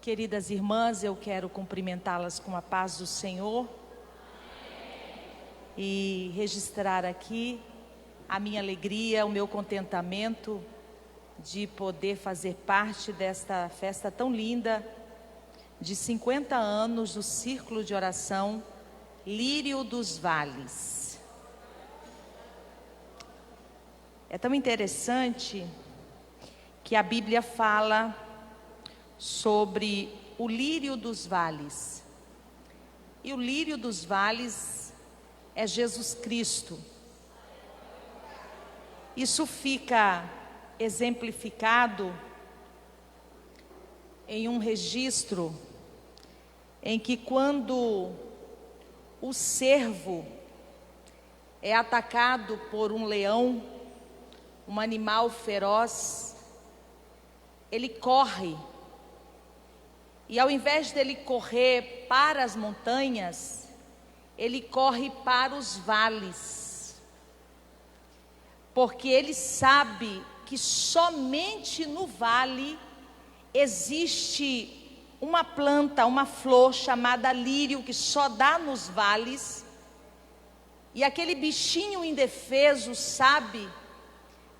Queridas irmãs, eu quero cumprimentá-las com a paz do Senhor e registrar aqui a minha alegria, o meu contentamento de poder fazer parte desta festa tão linda de 50 anos do Círculo de Oração Lírio dos Vales. É tão interessante que a Bíblia fala sobre o lírio dos vales. E o lírio dos vales é Jesus Cristo. Isso fica exemplificado em um registro em que quando o cervo é atacado por um leão, um animal feroz, ele corre. E ao invés dele correr para as montanhas, ele corre para os vales. Porque ele sabe que somente no vale existe uma planta, uma flor chamada lírio, que só dá nos vales. E aquele bichinho indefeso sabe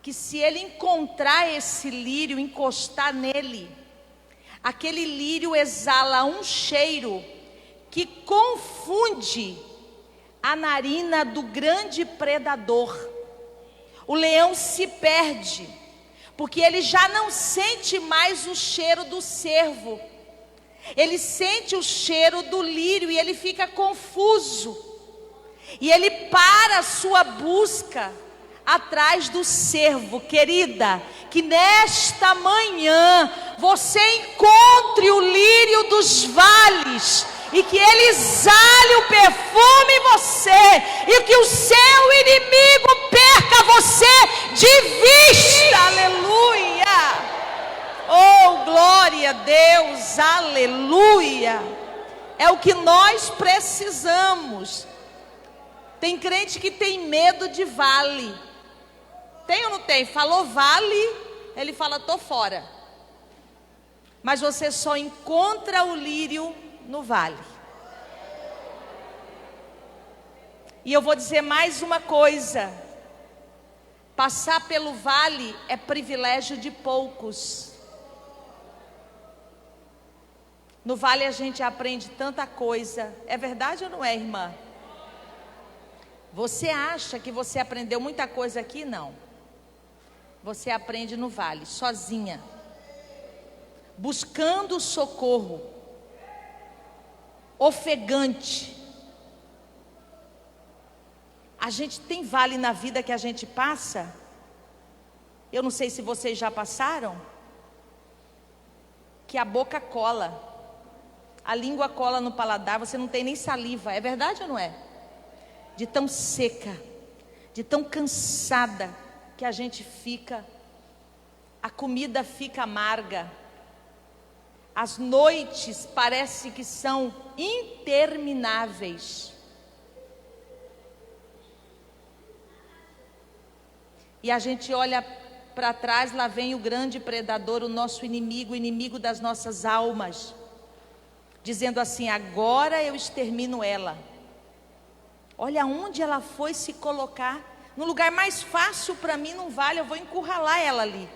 que se ele encontrar esse lírio, encostar nele, aquele lírio exala um cheiro que confunde a narina do grande predador. O leão se perde, porque ele já não sente mais o cheiro do cervo. Ele sente o cheiro do lírio e ele fica confuso. E ele para a sua busca atrás do cervo. Querida, que nesta manhã você encontre o lírio dos vales e que ele exale o perfume em você e que o seu inimigo perca você de vista. Aleluia! Oh, glória a Deus, aleluia! É o que nós precisamos. Tem crente que tem medo de vale. Tem ou não tem? Falou vale, ele fala, tô fora. Mas você só encontra o lírio no vale. E eu vou dizer mais uma coisa: passar pelo vale é privilégio de poucos. No vale a gente aprende tanta coisa. É verdade ou não é, irmã? Você acha que você aprendeu muita coisa aqui? Não. Você aprende no vale, sozinha, buscando socorro, ofegante. A gente tem vale na vida que a gente passa. Eu não sei se vocês já passaram, que a boca cola, a língua cola no paladar, você não tem nem saliva. É verdade ou não é? De tão seca, de tão cansada que a gente fica, a comida fica amarga, as noites parece que são intermináveis. E a gente olha para trás, lá vem o grande predador, o nosso inimigo, o inimigo das nossas almas, dizendo assim: agora eu extermino ela. Olha onde ela foi se colocar. No lugar mais fácil para mim não vale, eu vou encurralar ela ali.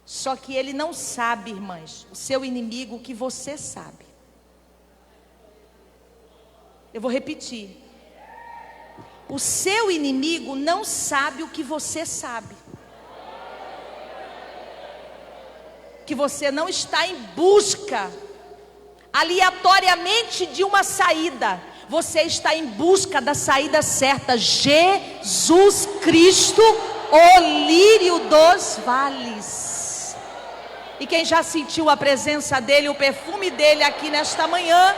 Só que ele não sabe, irmãs, o seu inimigo, que você sabe. Eu vou repetir. O seu inimigo não sabe o que você sabe. Que você não está em busca aleatoriamente de uma saída. Você está em busca da saída certa. Jesus Cristo, o lírio dos vales. E quem já sentiu a presença dele, o perfume dele aqui nesta manhã,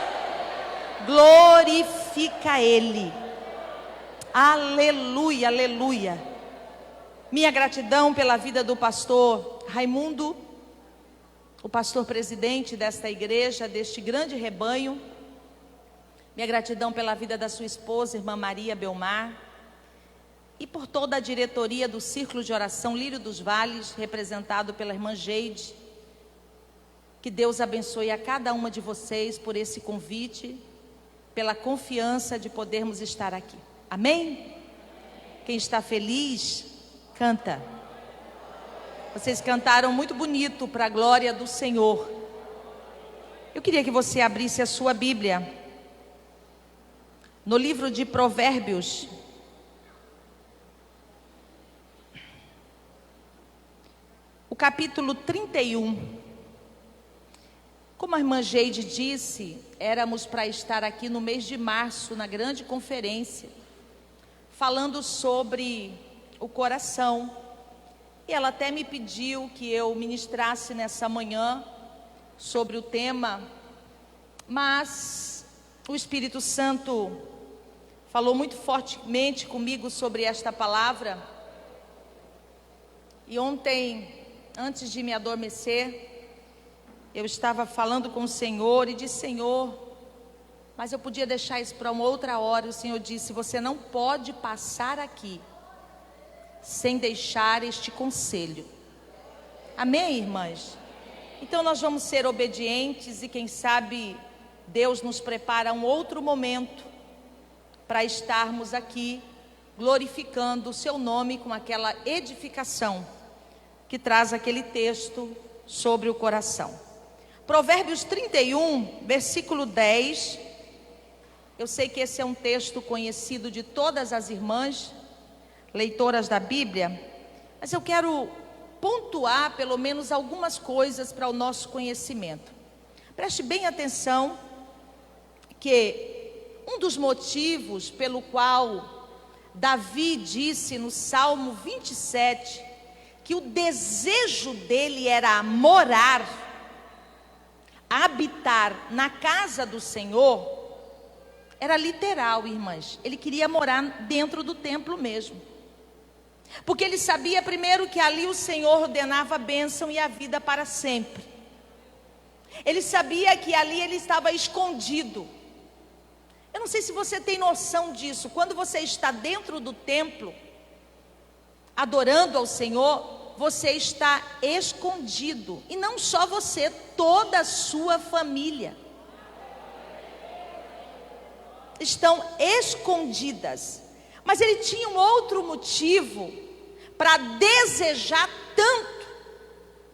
glorifica ele. Aleluia, aleluia. Minha gratidão pela vida do pastor Raimundo, o pastor presidente desta igreja, deste grande rebanho. Minha gratidão pela vida da sua esposa, irmã Maria Belmar, e por toda a diretoria do Círculo de Oração Lírio dos Vales, representado pela irmã Geide. Que Deus abençoe a cada uma de vocês por esse convite, pela confiança de podermos estar aqui. Amém? Quem está feliz, canta. Vocês cantaram muito bonito para a glória do Senhor. Eu queria que você abrisse a sua Bíblia no livro de Provérbios, o capítulo 31. Como a irmã Geide disse, éramos para estar aqui no mês de março, na grande conferência, falando sobre o coração. E ela até me pediu que eu ministrasse nessa manhã sobre o tema, mas o Espírito Santo falou muito fortemente comigo sobre esta palavra. E ontem, antes de me adormecer, eu estava falando com o Senhor e disse: Senhor, mas eu podia deixar isso para uma outra hora. O Senhor disse: você não pode passar aqui sem deixar este conselho. Amém, irmãs? Então nós vamos ser obedientes e quem sabe Deus nos prepara um outro momento para estarmos aqui glorificando o seu nome com aquela edificação que traz aquele texto sobre o coração. Provérbios 31, versículo 10. Eu sei que esse é um texto conhecido de todas as irmãs leitoras da Bíblia, mas eu quero pontuar pelo menos algumas coisas para o nosso conhecimento. Preste bem atenção que um dos motivos pelo qual Davi disse no Salmo 27 que o desejo dele era morar, habitar na casa do Senhor, era literal, irmãs. Ele queria morar dentro do templo mesmo, porque ele sabia primeiro que ali o Senhor ordenava a bênção e a vida para sempre. Ele sabia que ali ele estava escondido. Eu não sei se você tem noção disso. Quando você está dentro do templo, adorando ao Senhor, você está escondido. E não só você, toda a sua família estão escondidas. Mas ele tinha um outro motivo para desejar tanto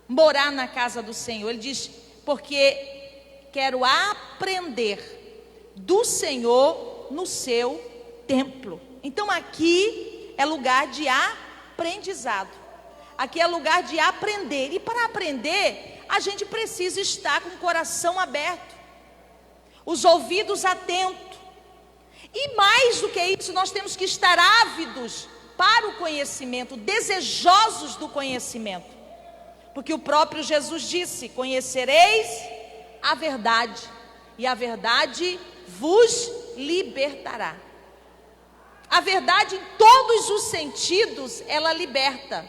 morar na casa do Senhor. Ele diz: porque quero aprender do Senhor no seu templo. Então aqui é lugar de aprendizado. Aqui é lugar de aprender. E para aprender, a gente precisa estar com o coração aberto, os ouvidos atentos. E mais do que isso, nós temos que estar ávidos para o conhecimento, desejosos do conhecimento. Porque o próprio Jesus disse: conhecereis a verdade, e a verdade vos libertará. A verdade, em todos os sentidos, ela liberta.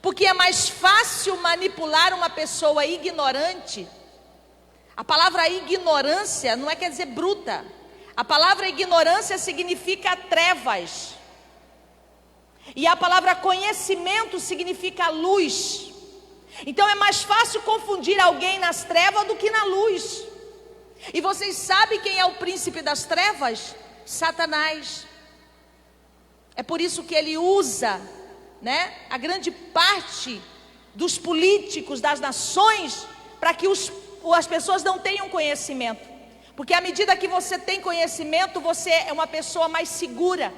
Porque é mais fácil manipular uma pessoa ignorante. A palavra ignorância não quer dizer bruta. A palavra ignorância significa trevas. E a palavra conhecimento significa luz. Então é mais fácil confundir alguém nas trevas do que na luz. E vocês sabem quem é o príncipe das trevas? Satanás. É por isso que ele usa, a grande parte dos políticos das nações, para que as pessoas não tenham conhecimento. Porque à medida que você tem conhecimento, você é uma pessoa mais segura,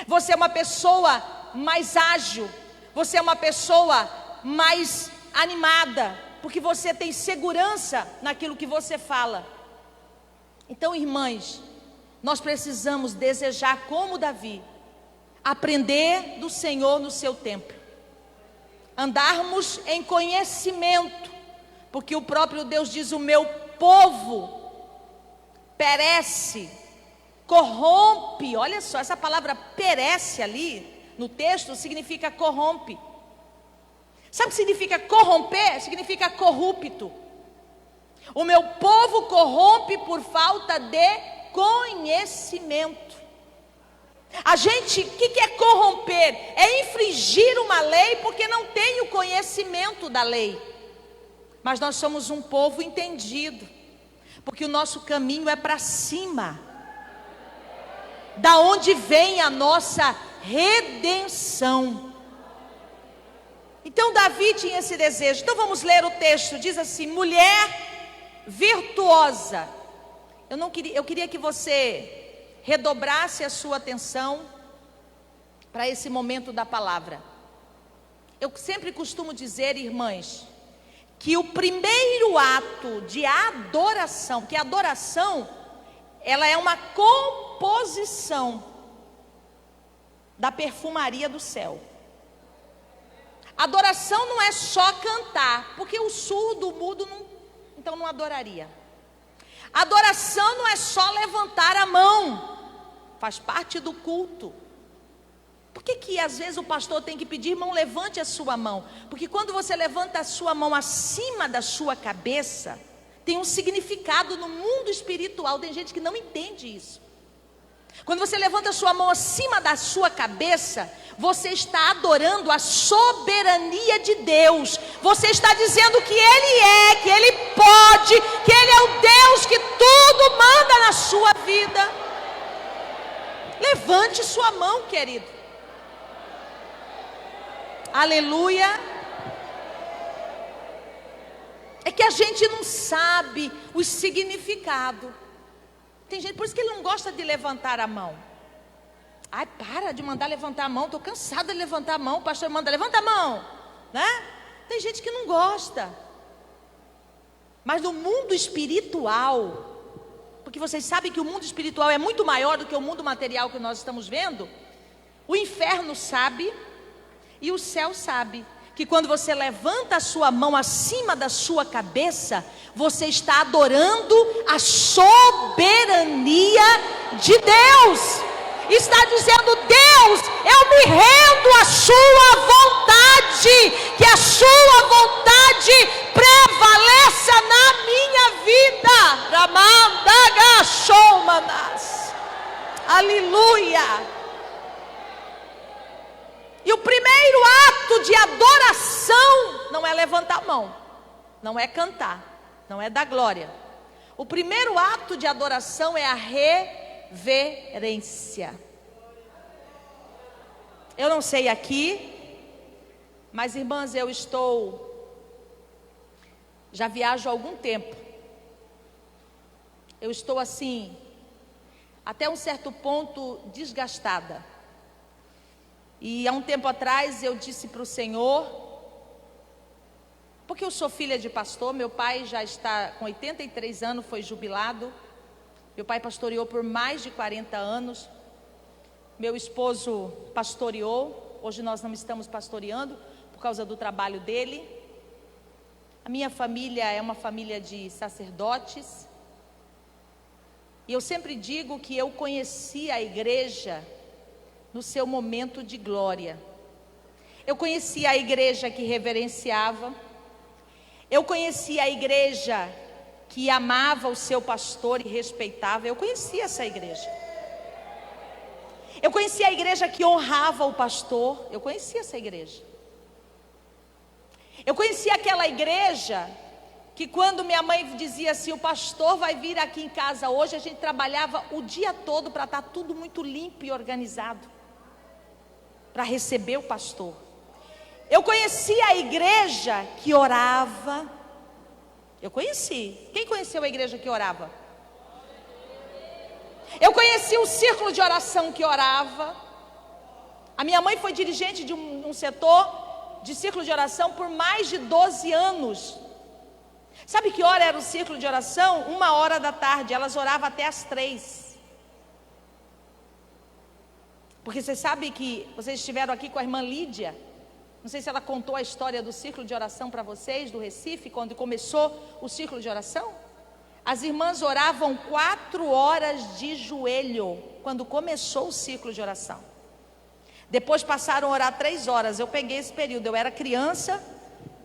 você é uma pessoa mais ágil, você é uma pessoa mais animada, porque você tem segurança naquilo que você fala. Então, irmãs, nós precisamos desejar, como Davi, aprender do Senhor no seu templo, andarmos em conhecimento, porque o próprio Deus diz: o meu povo perece, corrompe. Olha só, essa palavra perece ali no texto significa corrompe. Sabe o que significa corromper? Significa corrupto. O meu povo corrompe por falta de conhecimento. A gente, o que é corromper? É infringir uma lei porque não tem o conhecimento da lei. Mas nós somos um povo entendido, porque o nosso caminho é para cima, da onde vem a nossa redenção. Então Davi tinha esse desejo. Então vamos ler o texto. Diz assim: mulher virtuosa. Eu queria que você redobrasse a sua atenção para esse momento da palavra. Eu sempre costumo dizer, irmãs, que o primeiro ato de adoração, que a adoração, ela é uma composição da perfumaria do céu. Adoração não é só cantar, porque o surdo, o mudo, então não adoraria. Adoração não é só levantar a mão, faz parte do culto. Por que às vezes o pastor tem que pedir, irmão, levante a sua mão? Porque quando você levanta a sua mão acima da sua cabeça, tem um significado no mundo espiritual. Tem gente que não entende isso. Quando você levanta a sua mão acima da sua cabeça, você está adorando a soberania de Deus. Você está dizendo que Ele é, que Ele pode, que Ele é o Deus que tudo manda na sua vida. Levante sua mão, querido. Aleluia. É que a gente não sabe o significado. Tem gente, por isso que ele não gosta de levantar a mão. Ai, para de mandar levantar a mão, estou cansada de levantar a mão. O pastor manda, levanta a mão, né? Tem gente que não gosta. Mas no mundo espiritual, porque vocês sabem que o mundo espiritual é muito maior do que o mundo material que nós estamos vendo. O inferno sabe e o céu sabe que quando você levanta a sua mão acima da sua cabeça, você está adorando a soberania de Deus. Está dizendo: Deus, eu me rendo à sua vontade, que a sua vontade prevaleça na minha vida. Ramandagachomanas. Aleluia. E o primeiro ato de adoração não é levantar a mão, não é cantar, não é dar glória. O primeiro ato de adoração é a reverência. Eu não sei aqui, mas irmãs, já viajo há algum tempo. Eu estou assim, até um certo ponto desgastada. E há um tempo atrás eu disse para o Senhor, porque eu sou filha de pastor, meu pai já está com 83 anos, foi jubilado. Meu pai pastoreou por mais de 40 anos. Meu esposo pastoreou, hoje nós não estamos pastoreando por causa do trabalho dele. A minha família é uma família de sacerdotes. E eu sempre digo que eu conheci a igreja no seu momento de glória. Eu conheci a igreja que reverenciava. Eu conheci a igreja que amava o seu pastor e respeitava. Eu conheci essa igreja. Eu conheci a igreja que honrava o pastor. Eu conheci essa igreja. Eu conheci aquela igreja que quando minha mãe dizia assim: o pastor vai vir aqui em casa hoje, a gente trabalhava o dia todo para estar tudo muito limpo e organizado, para receber o pastor. Eu conheci a igreja que orava. Eu conheci. Quem conheceu a igreja que orava? Eu conheci o círculo de oração que orava. A minha mãe foi dirigente de um setor de círculo de oração por mais de 12 anos. Sabe que hora era o círculo de oração? 1h da tarde. Elas oravam até as 3. Porque você sabe que vocês estiveram aqui com a irmã Lídia. Não sei se ela contou a história do círculo de oração para vocês, do Recife, quando começou o círculo de oração. As irmãs oravam 4 horas de joelho, quando começou o círculo de oração. Depois passaram a orar 3 horas. Eu peguei esse período, eu era criança.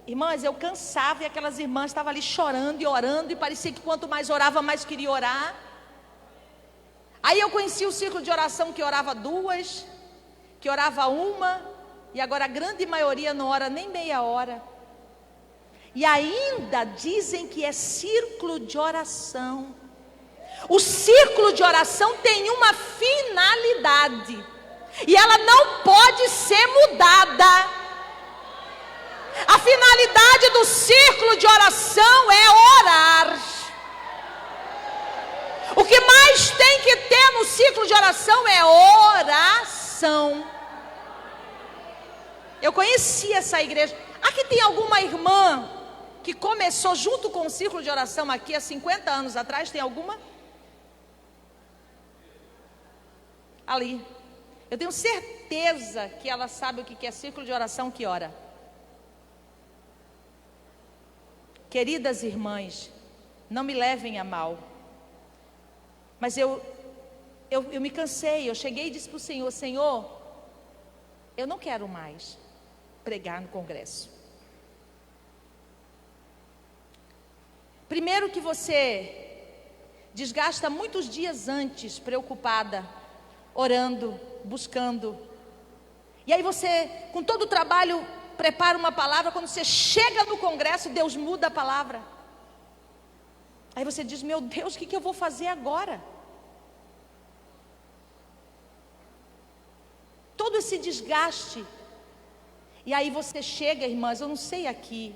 Irmãs, eu cansava e aquelas irmãs estavam ali chorando e orando. E parecia que quanto mais orava, mais queria orar. Aí eu conheci o círculo de oração que orava 2, que orava 1, e agora a grande maioria não ora nem meia hora. E ainda dizem que é círculo de oração. O círculo de oração tem uma finalidade, e ela não pode ser mudada. A finalidade do círculo de oração é orar. O que mais tem que ter no círculo de oração é oração. Eu conheci essa igreja. Aqui tem alguma irmã que começou junto com o círculo de oração aqui há 50 anos atrás? Tem alguma? Ali. Eu tenho certeza que ela sabe o que é círculo de oração, que ora. Queridas irmãs, não me levem a mal, mas eu me cansei. Eu cheguei e disse para o Senhor: Senhor, eu não quero mais pregar no congresso. Primeiro que você desgasta muitos dias antes, preocupada, orando, buscando. E aí você, com todo o trabalho, prepara uma palavra. Quando você chega no congresso, Deus muda a palavra. Aí você diz: meu Deus, o que eu vou fazer agora? Todo esse desgaste. E aí você chega, irmãs, eu não sei aqui.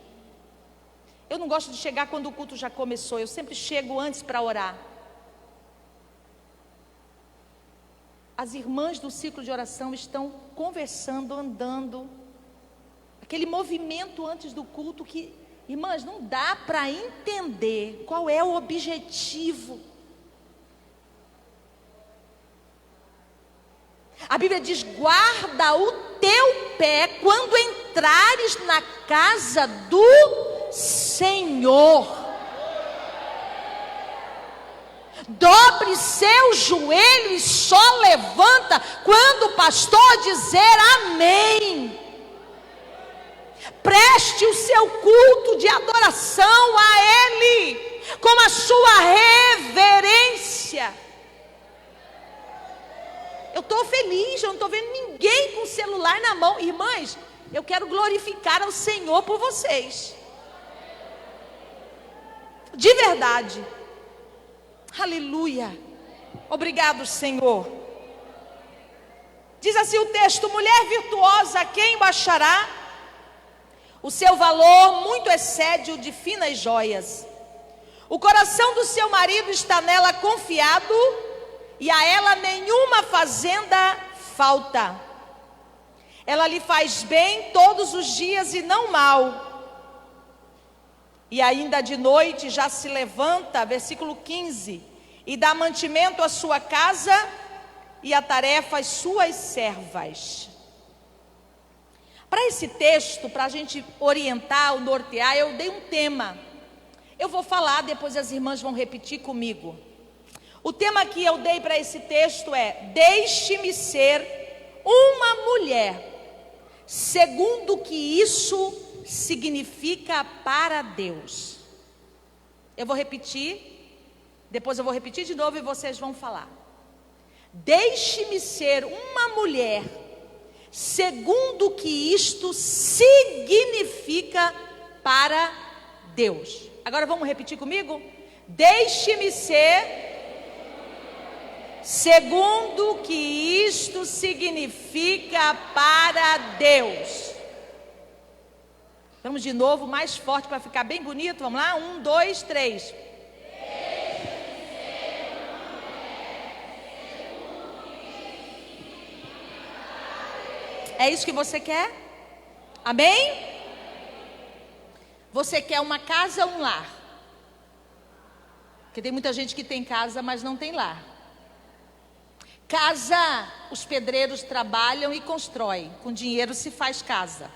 Eu não gosto de chegar quando o culto já começou. Eu sempre chego antes para orar. As irmãs do ciclo de oração estão conversando, andando. Aquele movimento antes do culto que, irmãs, não dá para entender qual é o objetivo. A Bíblia diz: guarda o teu pé quando entrares na casa do Senhor. Dobre seu joelho e só levanta quando o pastor dizer amém. Preste o seu culto de adoração a Ele, com a sua reverência. Eu estou feliz, eu não estou vendo ninguém com o celular na mão. Irmãs, eu quero glorificar ao Senhor por vocês. De verdade. Aleluia. Obrigado, Senhor. Diz assim o texto: mulher virtuosa, quem o achará? O seu valor muito excede o de finas joias. O coração do seu marido está nela confiado, e a ela nenhuma fazenda falta. Ela lhe faz bem todos os dias e não mal. E ainda de noite já se levanta, versículo 15, e dá mantimento à sua casa e a tarefa às suas servas. Para esse texto, para a gente orientar, ou nortear, eu dei um tema. Eu vou falar, depois as irmãs vão repetir comigo. O tema que eu dei para esse texto é: deixe-me ser uma mulher, segundo o que isso significa para Deus. Eu vou repetir, depois eu vou repetir de novo e vocês vão falar. Deixe-me ser uma mulher, segundo o que isto significa para Deus. Agora vamos repetir comigo? Deixe-me ser, segundo o que isto significa para Deus. Vamos de novo, mais forte para ficar bem bonito. Vamos lá? 1, 2, 3. É isso que você quer? Amém? Você quer uma casa ou um lar? Porque tem muita gente que tem casa, mas não tem lar. Casa, os pedreiros trabalham e constroem. Com dinheiro se faz casa.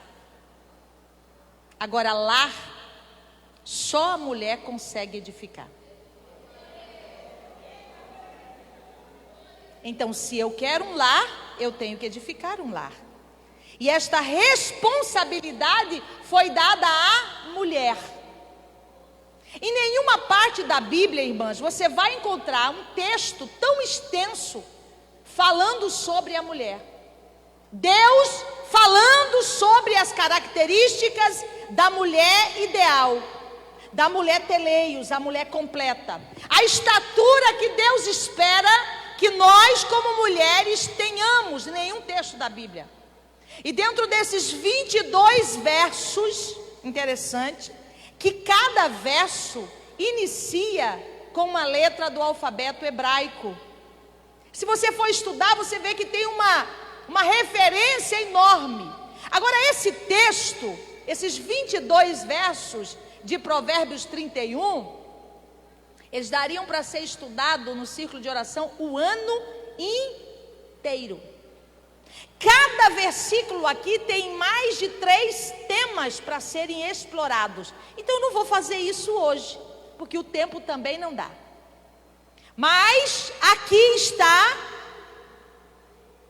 Agora, lar, só a mulher consegue edificar. Então, se eu quero um lar, eu tenho que edificar um lar. E esta responsabilidade foi dada à mulher. Em nenhuma parte da Bíblia, irmãs, você vai encontrar um texto tão extenso falando sobre a mulher. Deus falando sobre a as características da mulher ideal, da mulher teleios, a mulher completa. A estatura que Deus espera que nós, como mulheres, tenhamos, em nenhum texto da Bíblia. E dentro desses 22 versos, interessante, que cada verso inicia com uma letra do alfabeto hebraico. Se você for estudar, você vê que tem uma referência enorme. Agora, esse texto, esses 22 versos de Provérbios 31, eles dariam para ser estudado no círculo de oração o ano inteiro. Cada versículo aqui tem mais de 3 temas para serem explorados. Então eu não vou fazer isso hoje, porque o tempo também não dá. Mas aqui está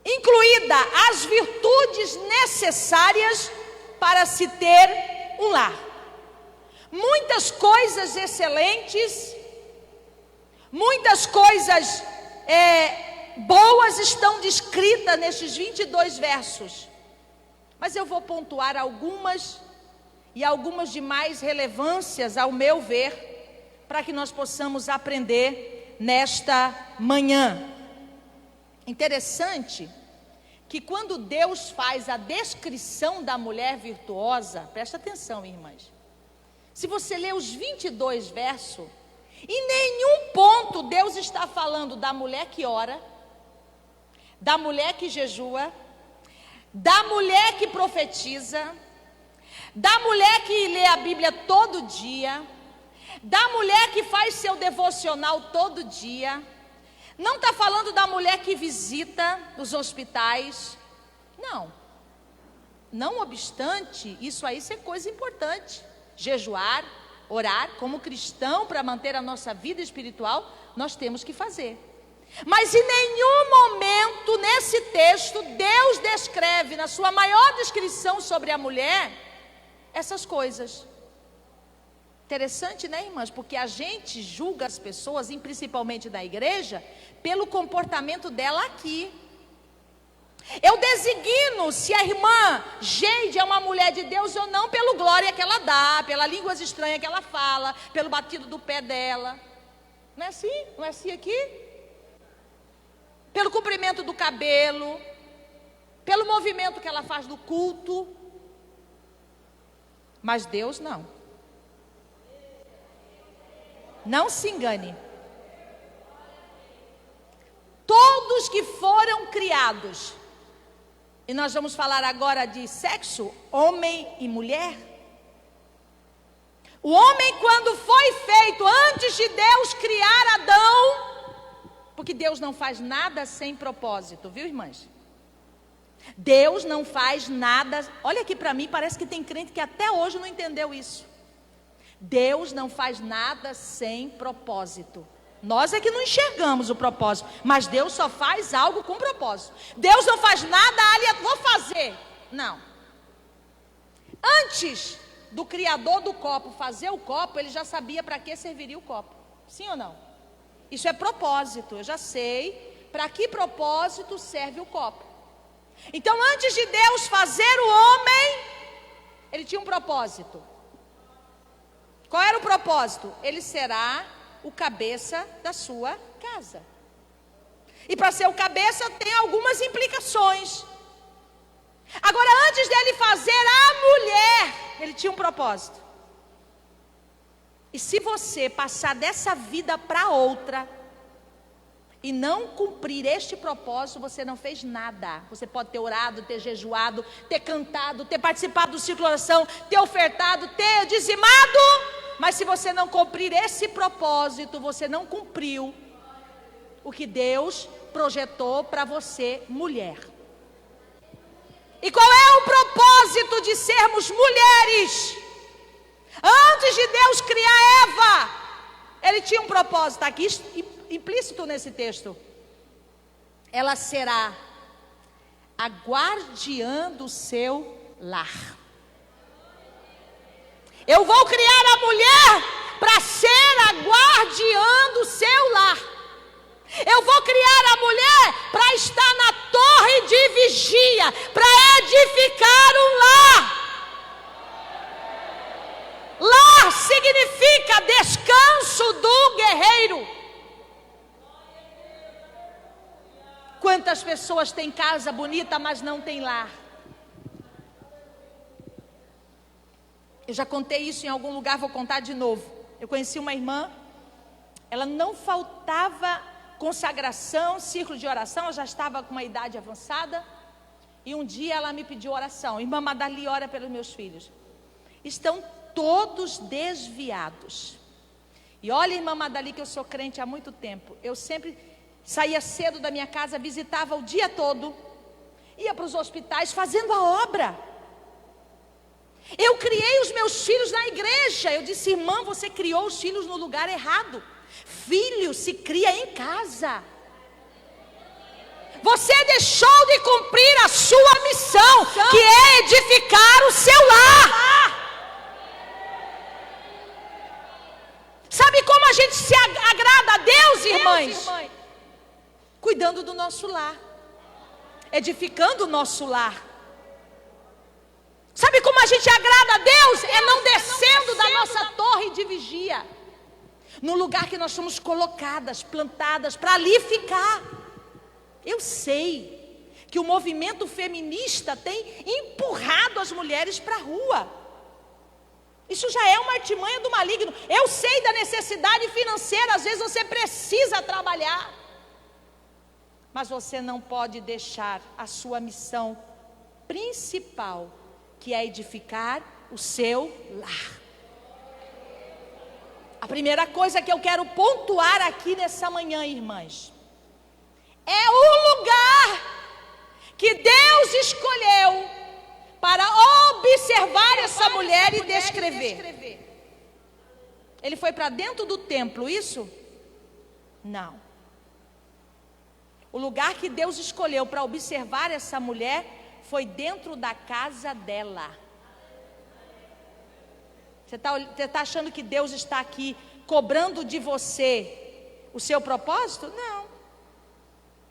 incluída as virtudes necessárias para se ter um lar. Muitas coisas excelentes, muitas coisas boas estão descritas nesses 22 versos. Mas eu vou pontuar algumas e algumas de mais relevâncias, ao meu ver, para que nós possamos aprender nesta manhã. Interessante que quando Deus faz a descrição da mulher virtuosa, presta atenção, irmãs. Se você ler os 22 versos, em nenhum ponto Deus está falando da mulher que ora, da mulher que jejua, da mulher que profetiza, da mulher que lê a Bíblia todo dia, da mulher que faz seu devocional todo dia. Não está falando da mulher que visita os hospitais. Não. Não obstante, isso aí é coisa importante. Jejuar, orar, como cristão, para manter a nossa vida espiritual, nós temos que fazer. Mas em nenhum momento nesse texto, Deus descreve, na sua maior descrição sobre a mulher, essas coisas. Interessante, né, irmãs? Porque a gente julga as pessoas, e principalmente na igreja, pelo comportamento dela aqui. Eu designo se a irmã Geide é uma mulher de Deus ou não, pelo glória que ela dá, pela línguas estranhas que ela fala, pelo batido do pé dela. Não é assim? Não é assim aqui? Pelo comprimento do cabelo, pelo movimento que ela faz no culto. Mas Deus não. Não se engane. Todos que foram criados, e nós vamos falar agora de sexo, homem e mulher. O homem, quando foi feito, antes de Deus criar Adão, porque Deus não faz nada sem propósito, viu, irmãs? Deus não faz nada. Olha aqui para mim, parece que tem crente que até hoje não entendeu isso. Deus não faz nada sem propósito. Nós é que não enxergamos o propósito, mas Deus só faz algo com propósito. Deus não faz nada, vou fazer. Não. Antes do criador do copo fazer o copo, ele já sabia para que serviria o copo. Sim ou não? Isso é propósito. Eu já sei para que propósito serve o copo. Então, antes de Deus fazer o homem, ele tinha um propósito. Qual era o propósito? Ele será o cabeça da sua casa. E para ser o cabeça tem algumas implicações. Agora, antes dele fazer a mulher, ele tinha um propósito. E se você passar dessa vida para outra e não cumprir este propósito, você não fez nada. Você pode ter orado, ter jejuado, ter cantado, ter participado do ciclo de oração, ter ofertado, ter dizimado, mas se você não cumprir esse propósito, você não cumpriu o que Deus projetou para você, mulher. E qual é o propósito de sermos mulheres? Antes de Deus criar Eva, ele tinha um propósito, está aqui implícito nesse texto. Ela será a guardiã do seu lar. Eu vou criar a mulher para ser a guardiã do seu lar. Eu vou criar a mulher para estar na torre de vigia, para edificar um lar. Quantas pessoas têm casa bonita, mas não têm lar? Eu já contei isso em algum lugar, vou contar de novo. Eu conheci uma irmã, ela não faltava consagração, círculo de oração, ela já estava com uma idade avançada. E um dia ela me pediu oração. Irmã Madali, ora pelos meus filhos. Estão todos desviados. E olha, irmã Madali, que eu sou crente há muito tempo. Eu sempre saía cedo da minha casa, visitava o dia todo, ia para os hospitais fazendo a obra. Eu criei os meus filhos na igreja. Eu disse, irmã, você criou os filhos no lugar errado. Filho se cria em casa. Você deixou de cumprir a sua missão, que é edificar o seu lar. Sabe como a gente se agrada a Deus, irmãs? Cuidando do nosso lar, edificando o nosso lar. Sabe como a gente agrada a Deus? É não descendo da nossa torre de vigia, no lugar que nós somos colocadas, plantadas, para ali ficar. Eu sei que o movimento feminista tem empurrado as mulheres para a rua. Isso já é uma artimanha do maligno. Eu sei da necessidade financeira, às vezes você precisa trabalhar. Mas você não pode deixar a sua missão principal, que é edificar o seu lar. A primeira coisa que eu quero pontuar aqui nessa manhã, irmãs, é o lugar que Deus escolheu para observar essa mulher e descrever. Ele foi para dentro do templo, isso? Não. O lugar que Deus escolheu para observar essa mulher foi dentro da casa dela. Você está achando que Deus está aqui cobrando de você o seu propósito? Não.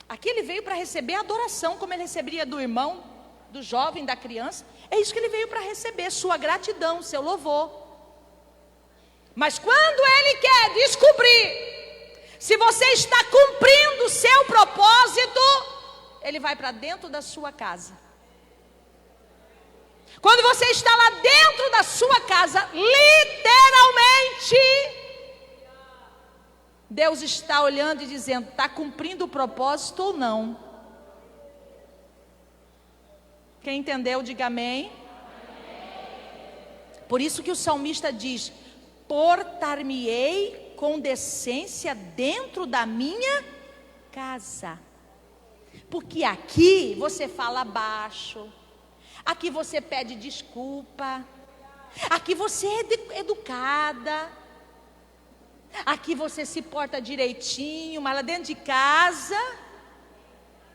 Aqui ele veio para receber adoração, como ele receberia do irmão, do jovem, da criança. É isso que ele veio para receber, sua gratidão, seu louvor. Mas quando ele quer descobrir se você está cumprindo o seu propósito, ele vai para dentro da sua casa. Quando você está lá dentro da sua casa, literalmente, Deus está olhando e dizendo, está cumprindo o propósito ou não? Quem entendeu, diga amém. Por isso que o salmista diz, portar-me-ei com decência dentro da minha casa. Porque aqui você fala baixo, aqui você pede desculpa, aqui você é educada, aqui você se porta direitinho, mas lá dentro de casa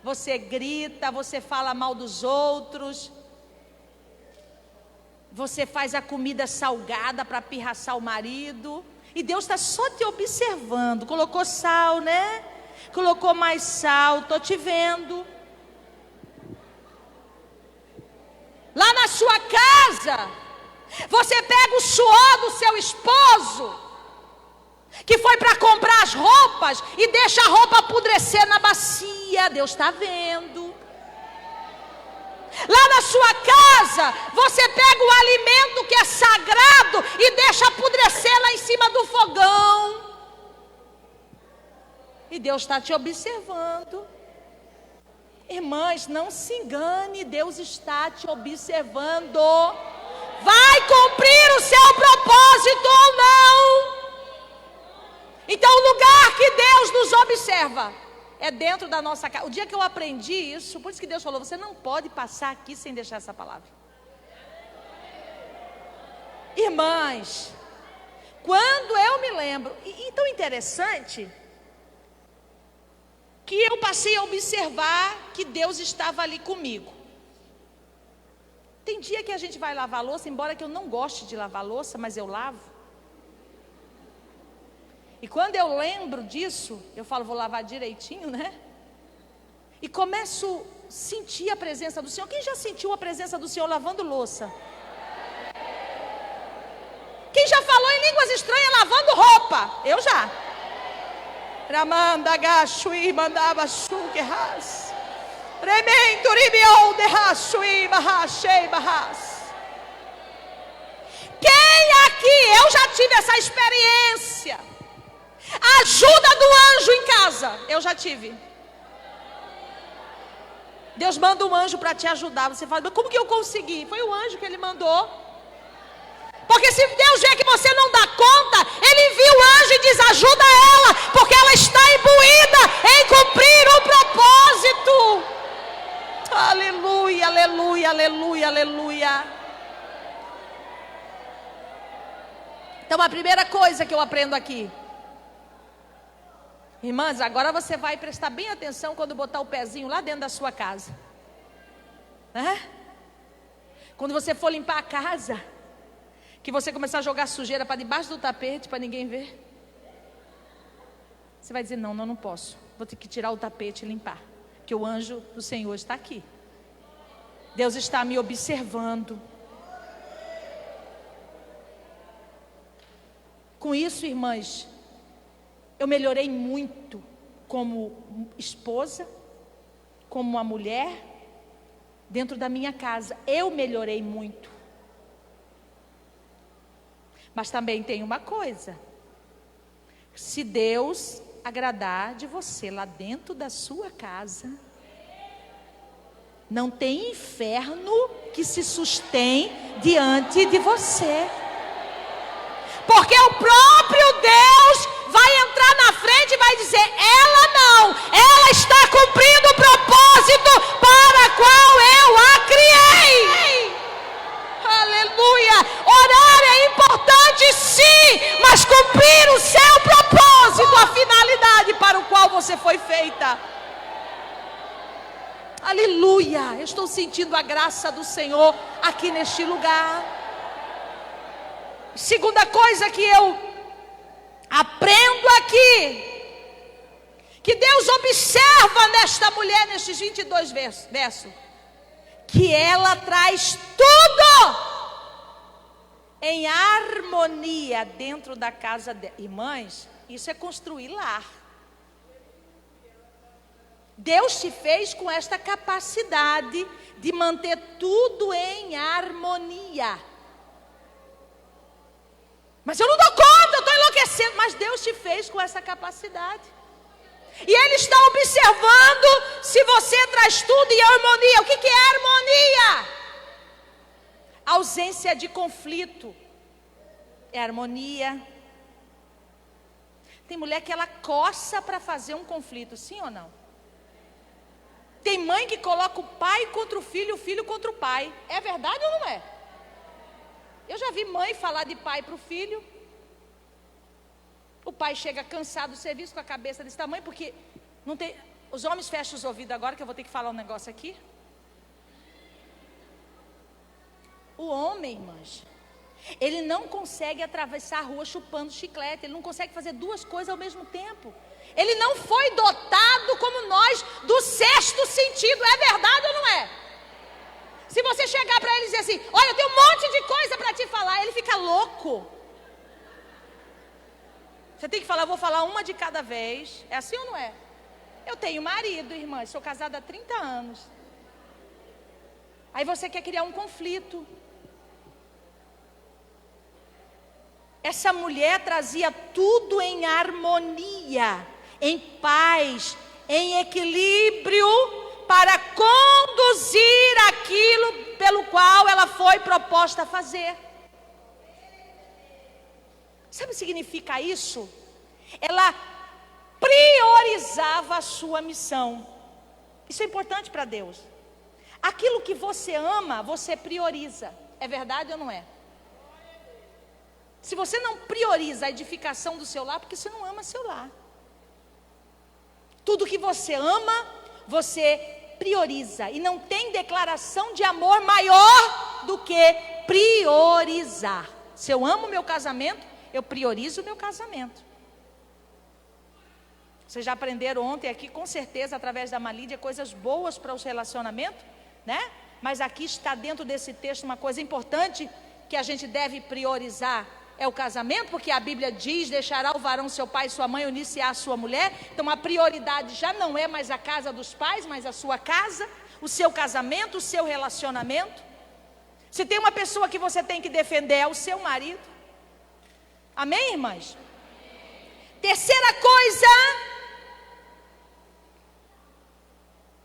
você grita, você fala mal dos outros, você faz a comida salgada para pirraçar o marido. E Deus está só te observando. Colocou sal, né? Colocou mais sal, estou te vendo. Lá na sua casa, você pega o suor do seu esposo, que foi para comprar as roupas, e deixa a roupa apodrecer na bacia. Deus está vendo. Lá na sua casa, você pega o alimento que é sagrado e deixa apodrecer lá em cima do fogão. E Deus está te observando. Irmãs, não se engane, Deus está te observando. Vai cumprir o seu propósito ou não? Então o lugar que Deus nos observa é dentro da nossa casa. O dia que eu aprendi isso, por isso que Deus falou, você não pode passar aqui sem deixar essa palavra. Irmãs, quando eu me lembro, e tão interessante, que eu passei a observar que Deus estava ali comigo. Tem dia que a gente vai lavar louça, embora que eu não goste de lavar louça, mas eu lavo. E quando eu lembro disso, eu falo, vou lavar direitinho, né? E começo a sentir a presença do Senhor. Quem já sentiu a presença do Senhor lavando louça? Quem já falou em línguas estranhas lavando roupa? Eu já. Quem aqui, eu já tive essa experiência. Ajuda do anjo em casa, eu já tive. Deus manda um anjo para te ajudar. Você fala, mas como que eu consegui? Foi o anjo que ele mandou. Porque se Deus vê que você não dá conta, Ele envia o anjo e diz, ajuda ela, porque ela está imbuída em cumprir o propósito. Aleluia, aleluia, aleluia, aleluia. Então a primeira coisa que eu aprendo aqui, irmãs, agora você vai prestar bem atenção quando botar o pezinho lá dentro da sua casa. Quando você for limpar a casa, que você começar a jogar sujeira para debaixo do tapete, para ninguém ver, você vai dizer, não posso, vou ter que tirar o tapete e limpar, porque o anjo do Senhor está aqui. Deus está me observando. Com isso, irmãs, eu melhorei muito como esposa, como uma mulher, dentro da minha casa. Eu melhorei muito. Mas também tem uma coisa: se Deus agradar de você lá dentro da sua casa, não tem inferno que se sustém diante de você. Porque o próprio Deus vai entrar na frente e vai dizer, ela não, ela está cumprindo o propósito para o qual eu a criei. Aleluia. Orar é importante sim, mas cumprir o seu propósito, a finalidade para o qual você foi feita. Aleluia. Eu estou sentindo a graça do Senhor aqui neste lugar. Segunda coisa que eu aprendo aqui, que Deus observa nesta mulher, nestes 22 versos, que ela traz tudo em harmonia dentro da casa dela. Irmãs, isso é construir lar. Deus te fez com esta capacidade de manter tudo em harmonia. Mas eu não dou conta, eu estou enlouquecendo. Mas Deus te fez com essa capacidade. E Ele está observando se você traz tudo em harmonia. O que é harmonia? Ausência de conflito é harmonia. Tem mulher que ela coça para fazer um conflito, sim ou não? Tem mãe que coloca o pai contra o filho contra o pai. É verdade ou não é? Eu já vi mãe falar de pai para o filho. O pai chega cansado do serviço, com a cabeça desse tamanho, porque não tem... Os homens fecham os ouvidos agora, que eu vou ter que falar um negócio aqui. O homem, irmãs, ele não consegue atravessar a rua chupando chiclete. Ele não consegue fazer duas coisas ao mesmo tempo. Ele não foi dotado como nós do sexto sentido. É verdade ou não é? Se você chegar para ele e dizer assim, olha, eu tenho um monte de coisa para te falar, ele fica louco. Você tem que falar, eu vou falar uma de cada vez. É assim ou não é? Eu tenho marido, irmã, sou casada há 30 anos. Aí você quer criar um conflito. Essa mulher trazia tudo em harmonia, em paz, em equilíbrio, para conduzir aquilo pelo qual ela foi proposta a fazer. Sabe o que significa isso? Ela priorizava a sua missão. Isso é importante para Deus. Aquilo que você ama, você prioriza. É verdade ou não é? Se você não prioriza a edificação do seu lar, porque você não ama seu lar. Tudo que você ama, você prioriza. E não tem declaração de amor maior do que priorizar. Se eu amo o meu casamento, eu priorizo o meu casamento. Vocês já aprenderam ontem aqui, com certeza, através da Malídia, coisas boas para os relacionamentos, né? Mas aqui está dentro desse texto uma coisa importante que a gente deve priorizar. é o casamento, porque a Bíblia diz: deixará o varão seu pai e sua mãe, unir-se-á à sua mulher. Então a prioridade já não é mais a casa dos pais, mas a sua casa, o seu casamento, o seu relacionamento. Se tem uma pessoa que você tem que defender, é o seu marido. Amém, irmãs? Terceira coisa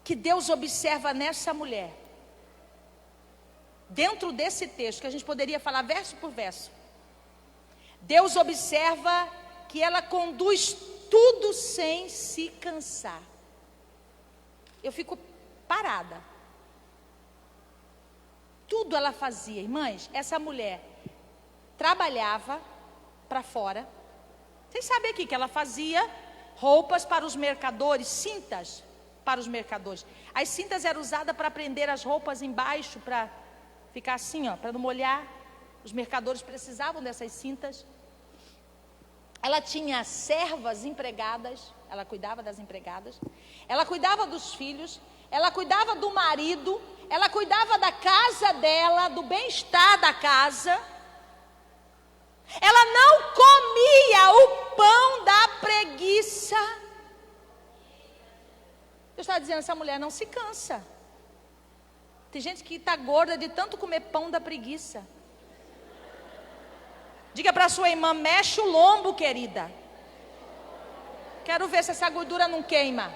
que Deus observa nessa mulher, dentro desse texto, que a gente poderia falar verso por verso, Deus observa que ela conduz tudo sem se cansar. Eu fico parada. Tudo ela fazia, irmãs. Essa mulher trabalhava para fora. Vocês sabem aqui que ela fazia roupas para os mercadores, cintas para os mercadores. As cintas eram usadas para prender as roupas embaixo, para ficar assim, ó, para não molhar. Os mercadores precisavam dessas cintas. Ela tinha servas empregadas, ela cuidava das empregadas, ela cuidava dos filhos, ela cuidava do marido, ela cuidava da casa dela, do bem-estar da casa. Ela não comia o pão da preguiça. Deus está dizendo: essa mulher não se cansa. Tem gente que está gorda de tanto comer pão da preguiça. Diga para sua irmã: mexe o lombo, querida. Quero ver se essa gordura não queima.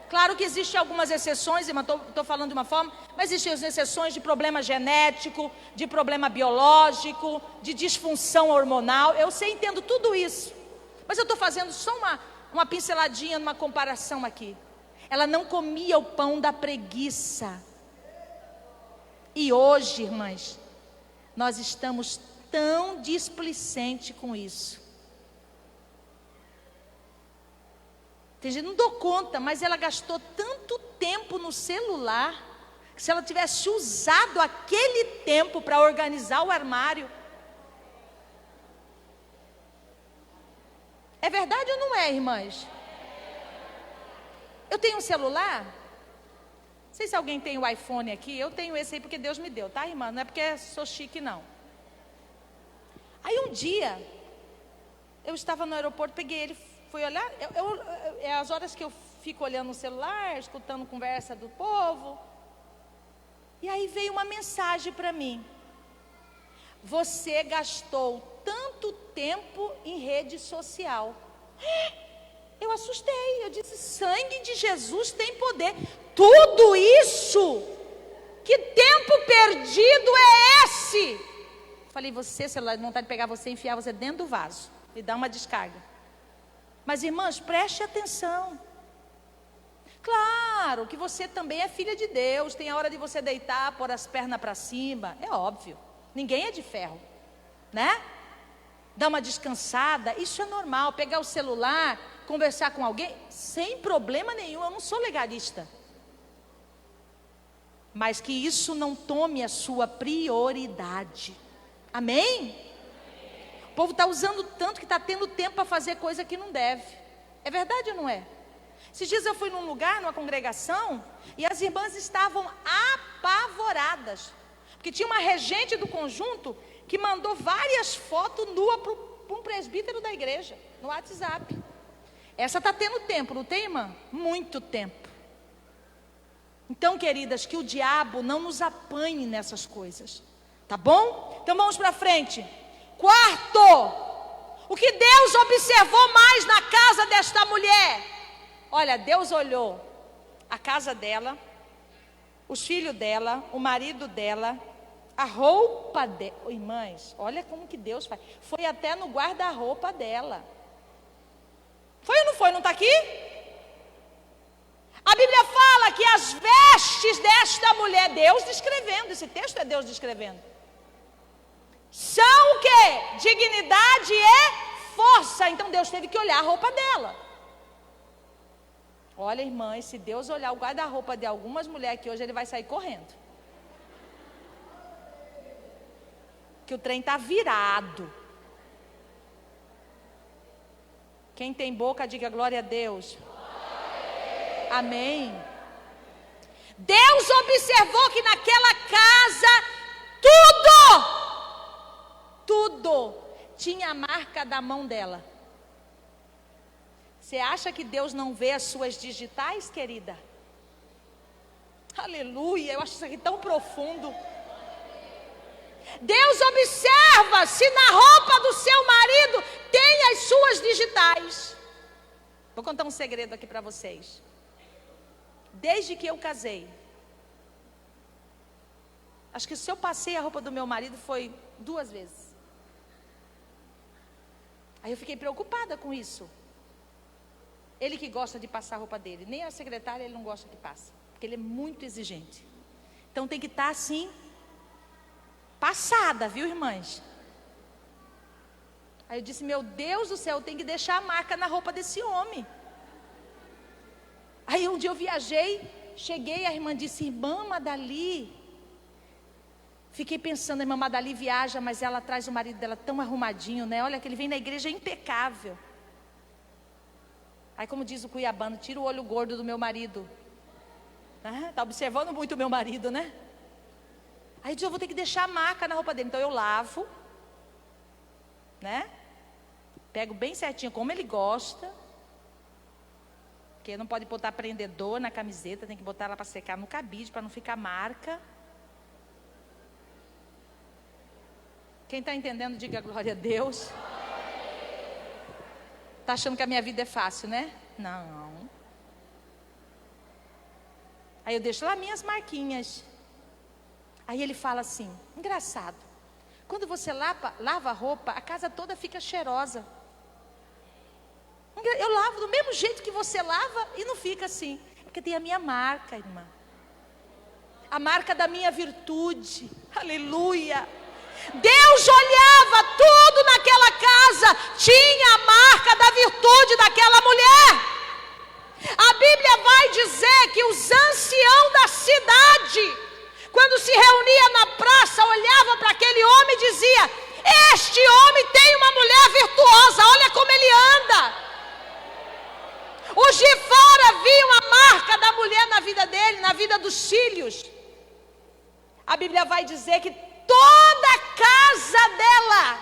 Claro que existem algumas exceções, irmã, estou falando de uma forma, mas existem as exceções de problema genético, de problema biológico, de disfunção hormonal. Eu sei, entendo tudo isso. Mas eu estou fazendo só uma pinceladinha, uma comparação aqui. Ela não comia o pão da preguiça. E hoje, irmãs, nós estamos tão displicentes com isso. Tem gente, não dou conta, mas ela gastou tanto tempo no celular, que se ela tivesse usado aquele tempo para organizar o armário. É verdade ou não é, irmãs? Eu tenho um celular. Não sei se alguém tem o iPhone aqui. Eu tenho esse aí porque Deus me deu, tá, irmã? Não é porque sou chique, não. Aí um dia, eu estava no aeroporto, peguei ele, fui olhar. É as horas que eu fico olhando no celular, escutando conversa do povo. E aí veio uma mensagem para mim: você gastou tanto tempo em rede social. Eu assustei, eu disse: sangue de Jesus tem poder. Tudo isso? Que tempo perdido é esse? Falei: você, celular, vontade de pegar você e enfiar você dentro do vaso e dar uma descarga. Mas, irmãs, preste atenção. Claro que você também é filha de Deus. Tem a hora de você deitar, pôr as pernas para cima. É óbvio, ninguém é de ferro, né? Dar uma descansada, isso é normal. Pegar o celular, conversar com alguém, sem problema nenhum. Eu não sou legalista. Mas que isso não tome a sua prioridade. Amém? O povo está usando tanto que está tendo tempo para fazer coisa que não deve. É verdade ou não é? Esses dias eu fui num lugar, numa congregação, e as irmãs estavam apavoradas. Porque tinha uma regente do conjunto que mandou várias fotos nuas para um presbítero da igreja, no WhatsApp. Essa está tendo tempo, não tem, irmã? Muito tempo. Então, queridas, que o diabo não nos apanhe nessas coisas. Tá bom? Então vamos para frente. Quarto, o que Deus observou mais na casa desta mulher? Olha, Deus olhou a casa dela, os filhos dela, o marido dela, a roupa dela. Oi, irmãs, olha como que Deus faz. Foi até no guarda-roupa dela. Foi ou não foi? Não está aqui? A Bíblia fala que as vestes desta mulher, Deus descrevendo, esse texto é Deus descrevendo, são o quê? Dignidade e força. Então Deus teve que olhar a roupa dela. Olha, irmãs, se Deus olhar o guarda-roupa de algumas mulheres aqui hoje, Ele vai sair correndo. Que o trem está virado. Quem tem boca, diga glória a Deus. Amém. Deus observou que naquela casa tudo tudo tinha a marca da mão dela. Você acha que Deus não vê as suas digitais, querida? Aleluia, eu acho isso aqui tão profundo. Deus observa se na roupa do seu marido tem as suas digitais. Vou contar um segredo aqui para vocês. Desde que eu casei, acho que se eu passei a roupa do meu marido foi 2 vezes. Aí eu fiquei preocupada com isso. Ele que gosta de passar a roupa dele, nem a secretária ele não gosta que passe, porque ele é muito exigente. Então tem que estar assim, passada, viu, irmãs? Aí eu disse, meu Deus do céu, tem que deixar a marca na roupa desse homem. Aí um dia eu viajei, cheguei, a irmã disse, irmã Madali. Fiquei pensando, a irmã Madali viaja, mas ela traz o marido dela tão arrumadinho, né? Olha que ele vem na igreja impecável. Aí como diz o cuiabano, tira o olho gordo do meu marido. Está observando muito o meu marido, né? Aí eu disse, eu vou ter que deixar a marca na roupa dele. Então eu lavo, né? Pego bem certinho como ele gosta. Porque não pode botar prendedor na camiseta, tem que botar ela para secar no cabide, para não ficar marca. Quem está entendendo, diga glória a Deus. Está achando que a minha vida é fácil, né? Não. Aí eu deixo lá minhas marquinhas. Aí ele fala assim, engraçado, quando você lava a roupa, a casa toda fica cheirosa. Eu lavo do mesmo jeito que você lava e não fica assim. Porque tem a minha marca, irmã. A marca da minha virtude. Aleluia. Deus olhava tudo naquela casa, tinha a marca da virtude daquela mulher. A Bíblia vai dizer que os anciãos da cidade, quando se reunia na praça, olhava para aquele homem e dizia, este homem tem uma mulher virtuosa, olha como ele anda. Os de fora viam a marca da mulher na vida dele, na vida dos filhos. A Bíblia vai dizer que toda a casa dela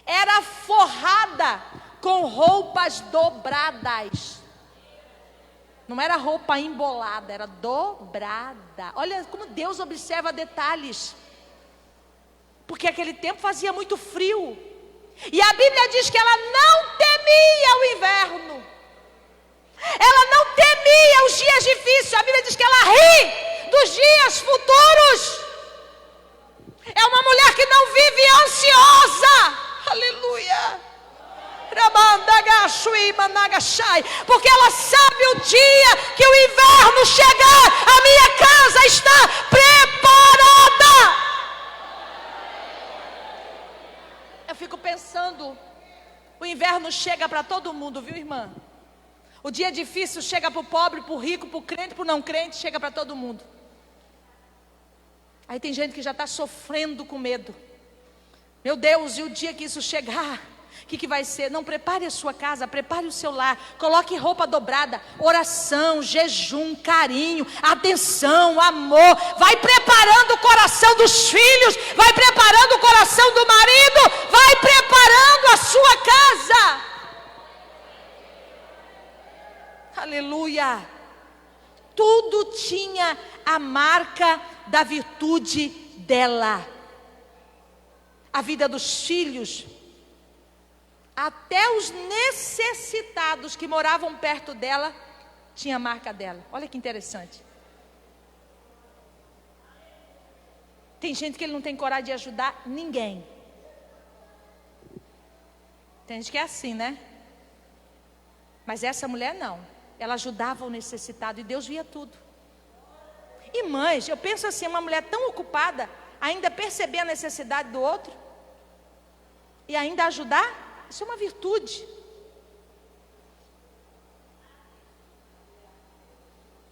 era forrada com roupas dobradas. Não era roupa embolada, era dobrada. Olha como Deus observa detalhes. Porque aquele tempo fazia muito frio. E a Bíblia diz que ela não temia o inverno. Ela não temia os dias difíceis. A Bíblia diz que ela ri dos dias futuros. É uma mulher que não vive ansiosa. Aleluia. Porque ela sabe o dia que o inverno chegar, a minha casa está preparada. Eu fico pensando, o inverno chega para todo mundo, viu, irmã? O dia difícil chega para o pobre, para o rico, para o crente, para o não crente, chega para todo mundo. Aí tem gente que já está sofrendo com medo. Meu Deus, e o dia que isso chegar, o que vai ser? Não, prepare a sua casa, prepare o seu lar, coloque roupa dobrada, oração, jejum, carinho, atenção, amor. Vai preparando o coração dos filhos, vai preparando o coração do marido, vai preparando a sua casa. Aleluia. Tudo tinha a marca da virtude dela. A vida dos filhos, até os necessitados que moravam perto dela, tinha a marca dela. Olha que interessante. Tem gente que ele não tem coragem de ajudar ninguém. Tem gente que é assim, né? Mas essa mulher não. Ela ajudava o necessitado e Deus via tudo. E mães, eu penso assim, uma mulher tão ocupada, ainda perceber a necessidade do outro e ainda ajudar, isso é uma virtude.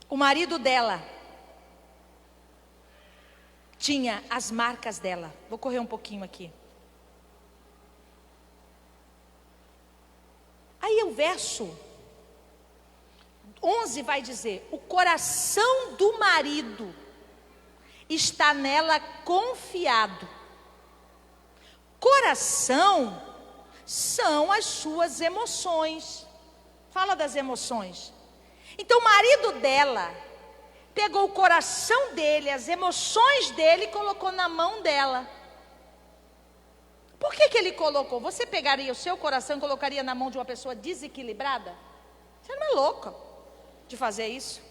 O marido dela tinha as marcas dela. Vou correr um pouquinho aqui. Aí o verso 11 vai dizer: o coração do marido está nela confiado, Coração são as suas emoções. Fala das emoções. Então o marido dela pegou o coração dele, as emoções dele e colocou na mão dela. Por que ele colocou? Você pegaria o seu coração e colocaria na mão de uma pessoa desequilibrada? Você não é louca de fazer isso.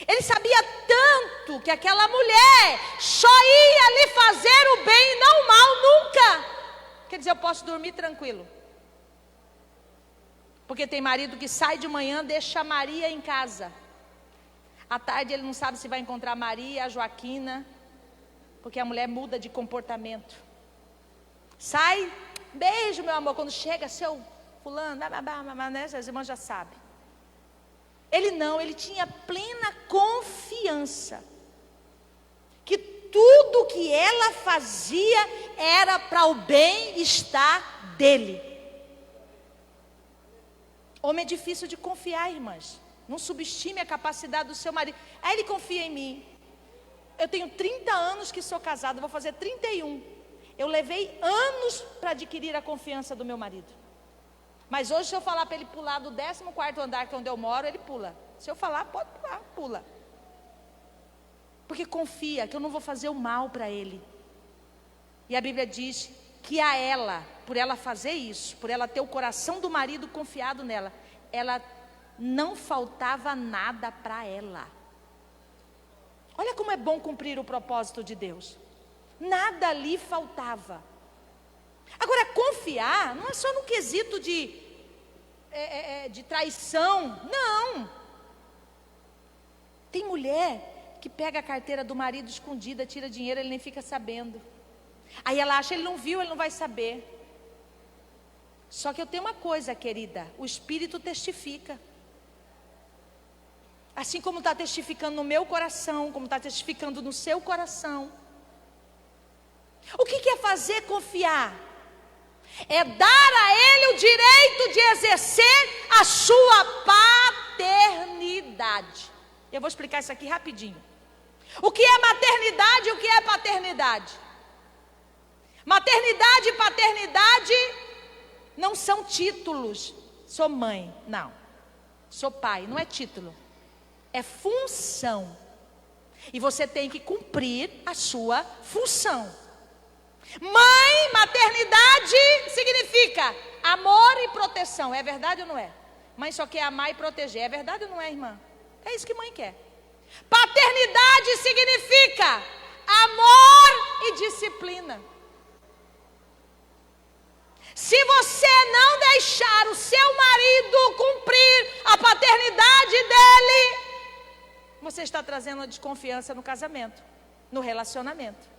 Ele sabia tanto que aquela mulher só ia lhe fazer o bem e não o mal nunca. Quer dizer, eu posso dormir tranquilo. Porque tem marido que sai de manhã, deixa a Maria em casa. À tarde ele não sabe se vai encontrar a Maria, a Joaquina, porque a mulher muda de comportamento. Sai, beijo meu amor, quando chega seu fulano, né? As irmãs já sabem. Ele não, ele tinha plena confiança que tudo que ela fazia era para o bem-estar dele. Homem é difícil de confiar, irmãs. Não subestime a capacidade do seu marido. Aí ele confia em mim. Eu tenho 30 anos que sou casada, vou fazer 31. Eu levei anos para adquirir a confiança do meu marido. Mas hoje, se eu falar para ele pular do 14º andar, que é onde eu moro, ele pula. Se eu falar, pode pular, pula. Porque confia que eu não vou fazer o mal para ele. E a Bíblia diz que a ela, por ela fazer isso, por ela ter o coração do marido confiado nela, ela não faltava nada para ela. Olha como é bom cumprir o propósito de Deus. Nada lhe faltava. Agora, confiar não é só no quesito de traição. Não. Tem mulher que pega a carteira do marido escondida, tira dinheiro, ele nem fica sabendo. Aí ela acha, ele não viu, ele não vai saber. Só que eu tenho uma coisa, querida, o Espírito testifica. Assim como está testificando no meu coração, como está testificando no seu coração. O que é fazer confiar? É dar a ele o direito de exercer a sua paternidade. Eu vou explicar isso aqui rapidinho. O que é maternidade e o que é paternidade? Maternidade e paternidade não são títulos. Sou mãe, não. Sou pai, não é título. É função. E você tem que cumprir a sua função. Mãe, maternidade significa amor e proteção. É verdade ou não é? Mãe só quer amar e proteger. É verdade ou não é, irmã? É isso que mãe quer. Paternidade significa amor e disciplina. Se você não deixar o seu marido cumprir a paternidade dele, você está trazendo uma desconfiança no casamento, no relacionamento.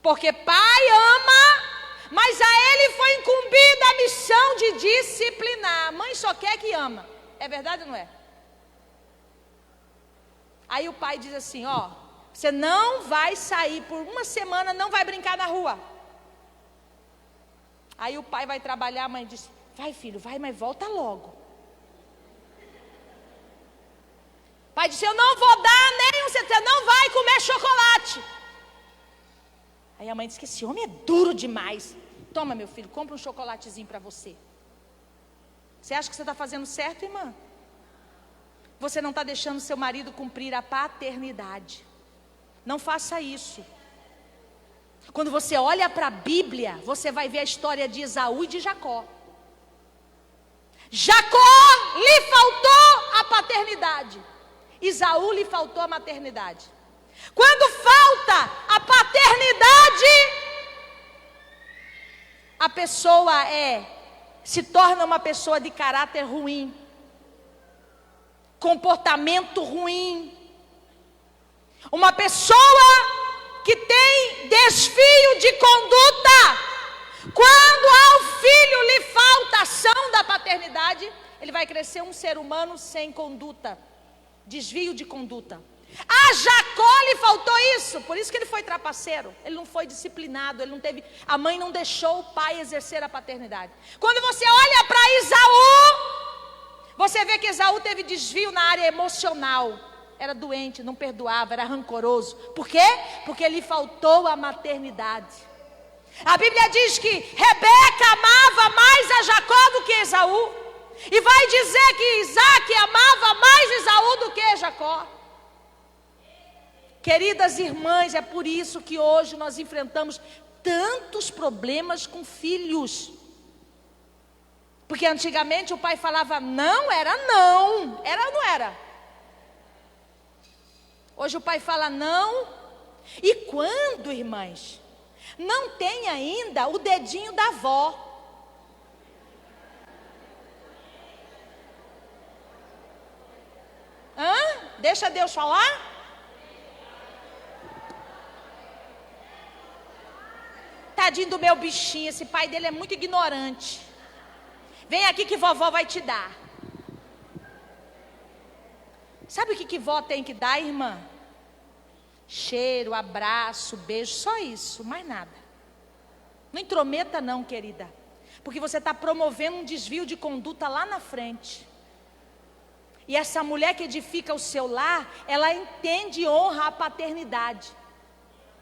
Porque pai ama, mas a ele foi incumbida a missão de disciplinar. Mãe só quer que ama. É verdade ou não é? Aí o pai diz assim, ó, você não vai sair por uma semana, não vai brincar na rua. Aí o pai vai trabalhar, a mãe diz, vai filho, vai, mas volta logo. O pai diz, eu não vou dar nenhum, você não vai comer chocolate. Aí a mãe diz que esse homem é duro demais. Toma meu filho, compra um chocolatezinho para você. Você acha que você está fazendo certo, irmã? Você não está deixando seu marido cumprir a paternidade. Não faça isso. Quando você olha para a Bíblia, você vai ver a história de Esaú e de Jacó. Jacó lhe faltou a paternidade. Esaú lhe faltou a maternidade. Quando falta a paternidade, a pessoa se torna uma pessoa de caráter ruim, comportamento ruim, uma pessoa que tem desvio de conduta. Quando ao filho lhe falta a ação da paternidade, ele vai crescer um ser humano sem conduta, desvio de conduta. A Jacó lhe faltou isso, por isso que ele foi trapaceiro. Ele não foi disciplinado, ele não teve, a mãe não deixou o pai exercer a paternidade. Quando você olha para Esaú, você vê que Esaú teve desvio na área emocional. Era doente, não perdoava, era rancoroso. Por quê? Porque lhe faltou a maternidade. A Bíblia diz que Rebeca amava mais a Jacó do que Esaú. E vai dizer que Isaac amava mais Esaú do que Jacó. Queridas irmãs, é por isso que hoje nós enfrentamos tantos problemas com filhos. Porque antigamente o pai falava não, era não. Era ou não era? Hoje o pai fala não. E quando, irmãs, não tem ainda o dedinho da avó. Deixa Deus falar? Tadinho do meu bichinho, esse pai dele é muito ignorante. Vem aqui que vovó vai te dar. Sabe o que vó tem que dar, irmã? Cheiro, abraço, beijo, só isso, mais nada. Não intrometa não, querida. Porque você está promovendo um desvio de conduta lá na frente. E essa mulher que edifica o seu lar, ela entende e honra a paternidade,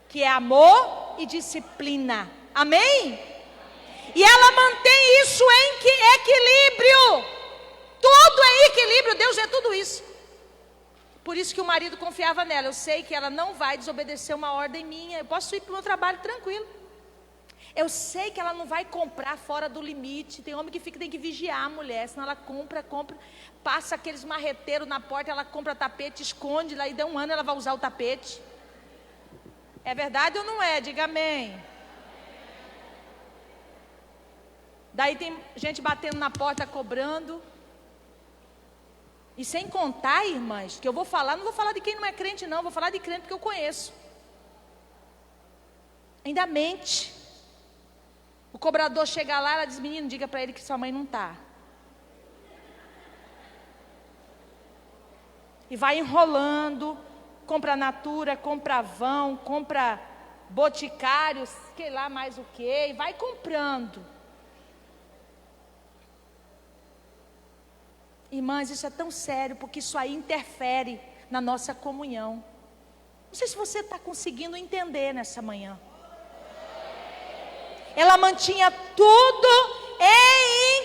que é amor e disciplina. Amém? E ela mantém isso em equilíbrio. Tudo em equilíbrio. Deus é tudo isso. Por isso que o marido confiava nela. Eu sei que ela não vai desobedecer uma ordem minha. Eu posso ir para o meu trabalho tranquilo. Eu sei que ela não vai comprar fora do limite. Tem homem que tem que vigiar a mulher. Senão ela compra, passa aqueles marreteiros na porta, ela compra tapete, esconde lá e dá um ano ela vai usar o tapete. É verdade ou não é? Diga amém. Daí tem gente batendo na porta, cobrando. E sem contar, irmãs, que eu vou falar, não vou falar de quem não é crente não, vou falar de crente porque eu conheço. Ainda mente. O cobrador chega lá, ela diz, menino, diga para ele que sua mãe não está. E vai enrolando, compra Natura, compra Avon, compra Boticário, sei lá mais o que, e vai comprando. Irmãs, isso é tão sério, porque isso aí interfere na nossa comunhão. Não sei se você está conseguindo entender nessa manhã. Ela mantinha tudo em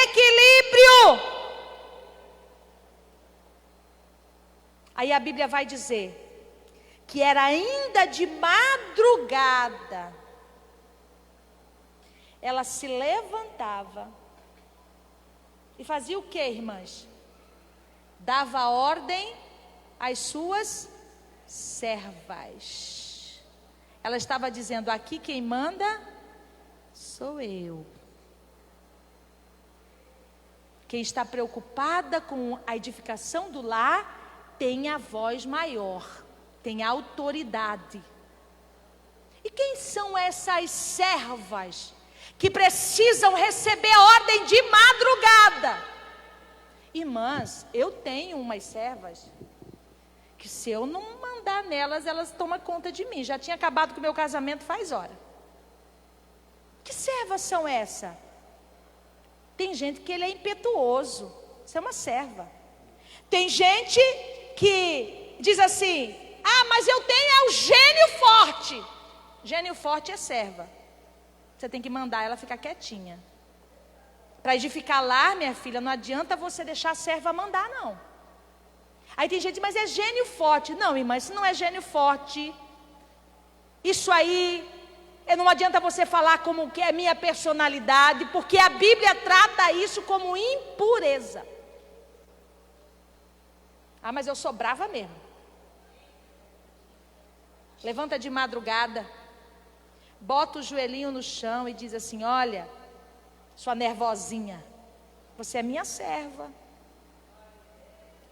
equilíbrio. Aí a Bíblia vai dizer que era ainda de madrugada. Ela se levantava e fazia o que, irmãs? Dava ordem às suas servas. Ela estava dizendo, aqui quem manda sou eu. Quem está preocupada com a edificação do lar tem a voz maior, tem a autoridade. E quem são essas servas que precisam receber ordem de madrugada? Irmãs, eu tenho umas servas que se eu não mandar nelas, elas tomam conta de mim. Já tinha acabado com o meu casamento faz hora. Que servas são essas? Tem gente que ele é impetuoso. Isso é uma serva. Tem gente que diz assim, mas eu tenho o gênio forte. Gênio forte é serva. Você tem que mandar ela ficar quietinha. Para edificar lá, minha filha, não adianta você deixar a serva mandar, não. Aí tem gente, mas é gênio forte. Não, irmã, isso não é gênio forte. Isso aí, não adianta você falar como que é minha personalidade, porque a Bíblia trata isso como impureza. Mas eu sou brava mesmo. Levanta de madrugada, bota o joelhinho no chão e diz assim, olha, sua nervosinha, você é minha serva.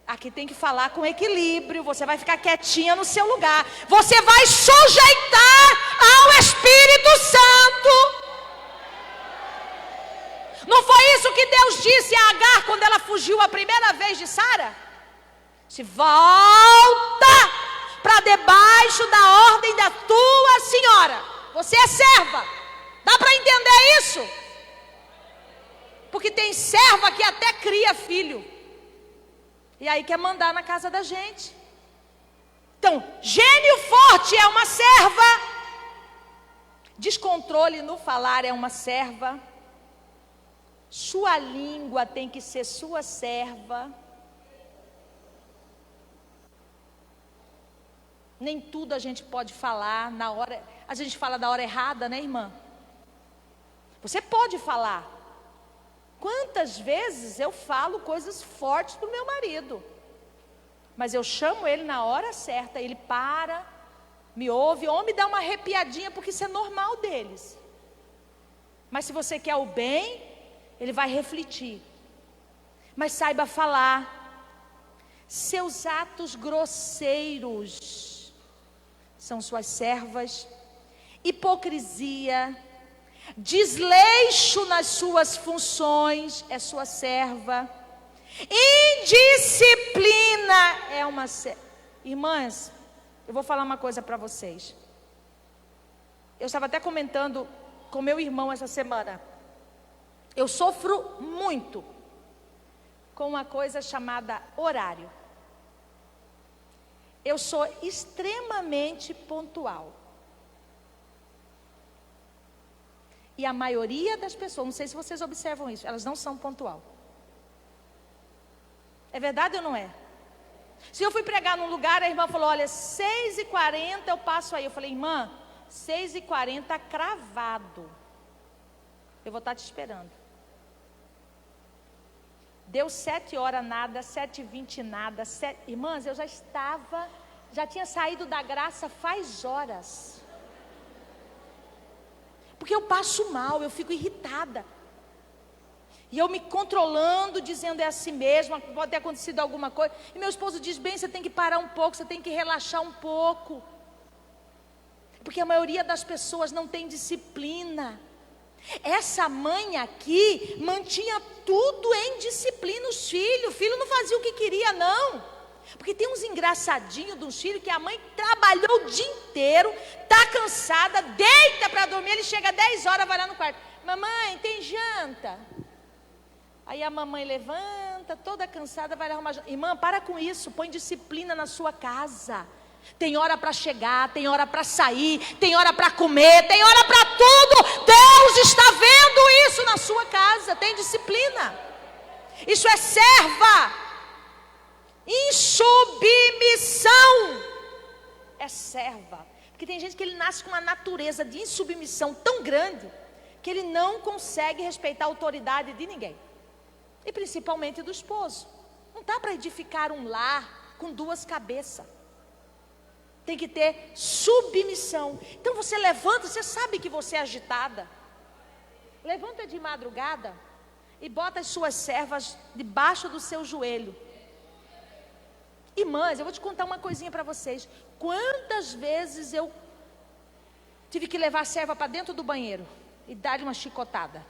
Aqui tem que falar com equilíbrio, você vai ficar quietinha no seu lugar. Você vai sujeitar ao Espírito Santo. Não foi isso que Deus disse a Agar quando ela fugiu a primeira vez de Sara? Se volta para debaixo da ordem da tua senhora. Você é serva. Dá para entender isso? Porque tem serva que até cria filho. E aí quer mandar na casa da gente. Então, gênio forte é uma serva. Descontrole no falar é uma serva. Sua língua tem que ser sua serva. Nem tudo a gente pode falar na hora. A gente fala da hora errada, né, irmã? Você pode falar. Quantas vezes eu falo coisas fortes para o meu marido, mas eu chamo ele na hora certa, ele para, me ouve, ou me dá uma arrepiadinha, porque isso é normal deles. Mas se você quer o bem, ele vai refletir. Mas saiba falar. Seus atos grosseiros são suas servas. Hipocrisia, desleixo nas suas funções é sua serva. Indisciplina é uma serva. Irmãs, eu vou falar uma coisa para vocês. Eu estava até comentando com meu irmão essa semana. Eu sofro muito com uma coisa chamada horário. Eu sou extremamente pontual. E a maioria das pessoas, não sei se vocês observam isso, elas não são pontual. É verdade ou não é? Se eu fui pregar num lugar, a irmã falou, olha, 6h40 eu passo aí. Eu falei, irmã, 6h40 cravado. Eu vou estar te esperando. Deu 7h nada, 7h20 nada. Irmãs, eu já tinha saído da graça faz horas. Porque eu passo mal, eu fico irritada. E eu me controlando, dizendo é assim mesmo, pode ter acontecido alguma coisa. E meu esposo diz, bem, você tem que parar um pouco, você tem que relaxar um pouco. Porque a maioria das pessoas não tem disciplina. Essa mãe aqui mantinha tudo em disciplina, os filhos. O filho não fazia o que queria, não. Porque tem uns engraçadinhos dos filhos que a mãe trabalhou o dia inteiro, está cansada, deita para dormir, ele chega às 10 horas, vai lá no quarto. Mamãe, tem janta? Aí a mamãe levanta, toda cansada, vai lá arrumar janta. Irmã, para com isso, põe disciplina na sua casa. Tem hora para chegar, tem hora para sair, tem hora para comer, tem hora para tudo. Deus está vendo isso na sua casa, tem disciplina. Isso é serva. Insubmissão é serva. Porque tem gente que ele nasce com uma natureza de insubmissão tão grande que ele não consegue respeitar a autoridade de ninguém. E principalmente do esposo. Não dá para edificar um lar com duas cabeças. Tem que ter submissão. Então você levanta, você sabe que você é agitada. Levanta de madrugada e bota as suas servas debaixo do seu joelho. Irmãs, eu vou te contar uma coisinha para vocês. Quantas vezes eu tive que levar a serva para dentro do banheiro e dar-lhe uma chicotada.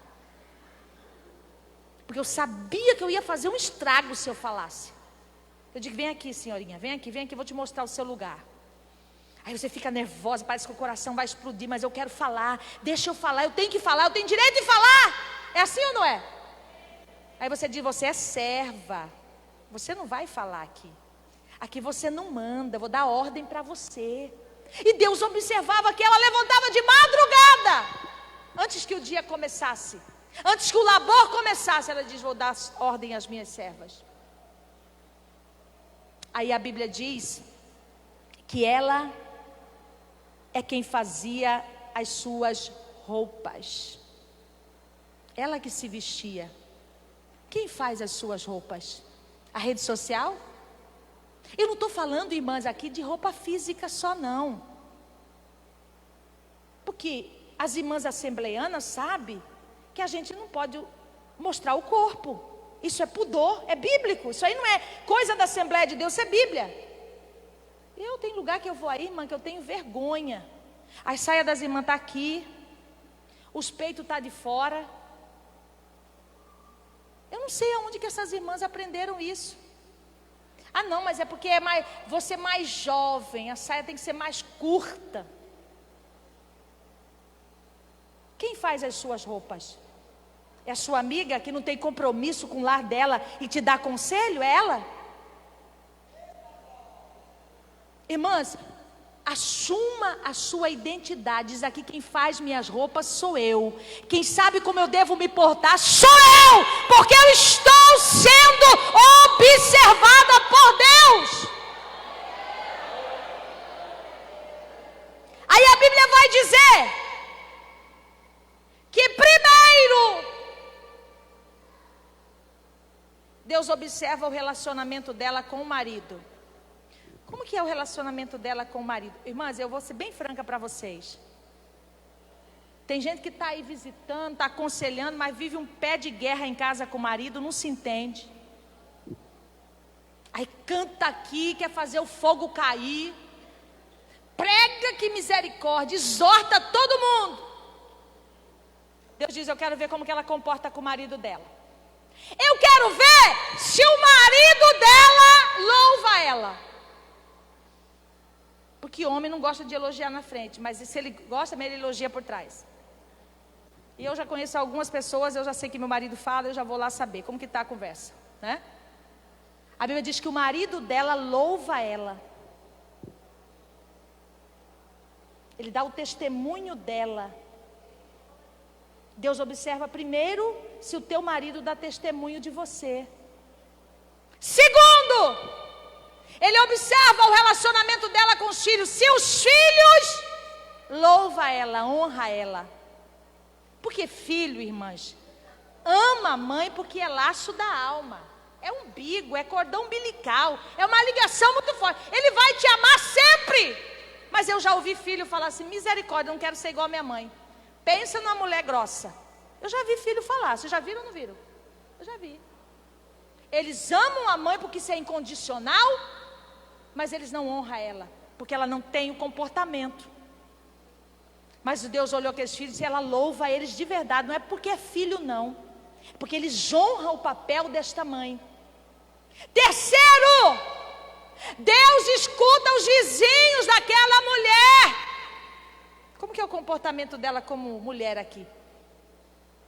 Porque eu sabia que eu ia fazer um estrago se eu falasse. Eu digo, vem aqui, senhorinha, vem aqui, vou te mostrar o seu lugar. Aí você fica nervosa, parece que o coração vai explodir, mas eu quero falar, deixa eu falar, eu tenho que falar, eu tenho direito de falar. É assim ou não é? Aí você diz, você é serva, você não vai falar aqui. Aqui você não manda, vou dar ordem para você. E Deus observava que ela levantava de madrugada, antes que o dia começasse, antes que o labor começasse, ela diz, vou dar ordem às minhas servas. Aí a Bíblia diz que ela é quem fazia as suas roupas. Ela que se vestia. Quem faz as suas roupas? A rede social? Eu não estou falando, irmãs, aqui de roupa física só não. Porque as irmãs assembleianas sabem que a gente não pode mostrar o corpo. Isso é pudor, é bíblico. Isso aí não é coisa da Assembleia de Deus, isso é Bíblia. Eu tenho lugar que eu vou aí, irmã, que eu tenho vergonha. A saia das irmãs está aqui, os peitos estão de fora. Eu não sei aonde que essas irmãs aprenderam isso. Ah não, mas é porque você é mais jovem, a saia tem que ser mais curta. Quem faz as suas roupas? É a sua amiga que não tem compromisso com o lar dela e te dá conselho? É ela? Irmãs, a Assuma a sua identidade. Diz aqui: quem faz minhas roupas sou eu. Quem sabe como eu devo me portar sou eu, porque eu estou sendo observada por Deus. Aí a Bíblia vai dizer que primeiro Deus observa o relacionamento dela com o marido. Como que é o relacionamento dela com o marido? Irmãs, eu vou ser bem franca para vocês. Tem gente que está aí visitando, está aconselhando, mas vive um pé de guerra em casa com o marido, não se entende. Aí canta aqui, quer fazer o fogo cair. Prega que misericórdia, exorta todo mundo. Deus diz: eu quero ver como que ela comporta com o marido dela. Eu quero ver se o marido dela louva ela. Porque homem não gosta de elogiar na frente, mas se ele gosta, ele elogia por trás. E eu já conheço algumas pessoas, eu já sei que meu marido fala, eu já vou lá saber como que está a conversa, né? A Bíblia diz que o marido dela louva ela. Ele dá o testemunho dela. Deus observa primeiro se o teu marido dá testemunho de você. Segundo, Ele observa o relacionamento dela com os filhos. Se os filhos louva ela, honra ela. Porque filho, irmãs, ama a mãe porque é laço da alma. É umbigo, é cordão umbilical. É uma ligação muito forte. Ele vai te amar sempre. Mas eu já ouvi filho falar assim: misericórdia, eu não quero ser igual a minha mãe. Pensa numa mulher grossa. Eu já vi filho falar. Vocês já viram ou não viram? Eu já vi. Eles amam a mãe porque isso é incondicional, mas eles não honram ela, porque ela não tem o comportamento. Mas Deus olhou aqueles filhos e ela louva eles de verdade. Não é porque é filho, não. É porque eles honram o papel desta mãe. Terceiro, Deus escuta os vizinhos daquela mulher. Como que é o comportamento dela como mulher aqui?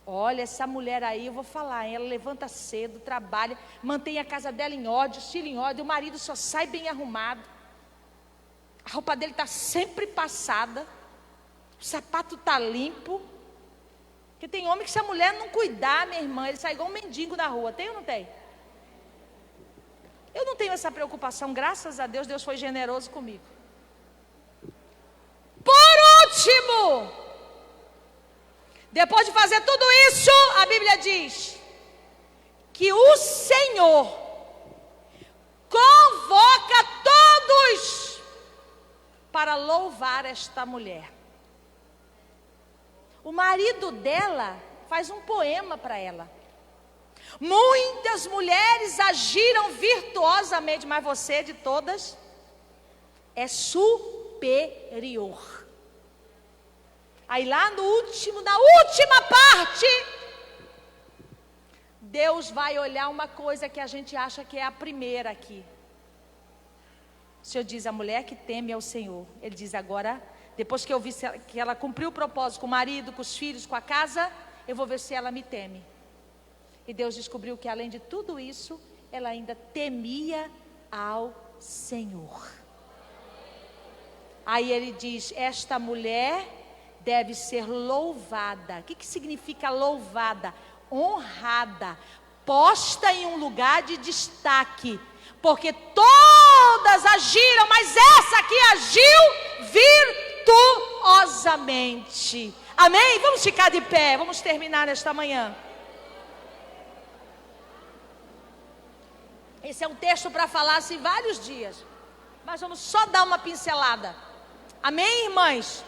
Olha, essa mulher aí, eu vou falar, ela levanta cedo, trabalha, mantém a casa dela em ordem, os filhos em ordem, o marido só sai bem arrumado. A roupa dele está sempre passada, o sapato está limpo. Porque tem homem que, se a mulher não cuidar, minha irmã, ele sai igual um mendigo na rua. Tem ou não tem? Eu não tenho essa preocupação, graças a Deus, Deus foi generoso comigo. Por último, depois de fazer tudo isso, a Bíblia diz que o Senhor convoca todos para louvar esta mulher. O marido dela faz um poema para ela. Muitas mulheres agiram virtuosamente, mas você de todas é superior. Aí lá no último, na última parte, Deus vai olhar uma coisa que a gente acha que é a primeira aqui. O Senhor diz: a mulher que teme ao Senhor. Ele diz: agora, depois que eu vi que ela cumpriu o propósito com o marido, com os filhos, com a casa, eu vou ver se ela me teme. E Deus descobriu que, além de tudo isso, ela ainda temia ao Senhor. Aí ele diz: esta mulher deve ser louvada. O que significa louvada? Honrada, posta em um lugar de destaque, porque todas agiram, mas essa aqui agiu virtuosamente. Amém? Vamos ficar de pé, vamos terminar nesta manhã. Esse é um texto para falar assim vários dias, mas vamos só dar uma pincelada. Amém, irmãs?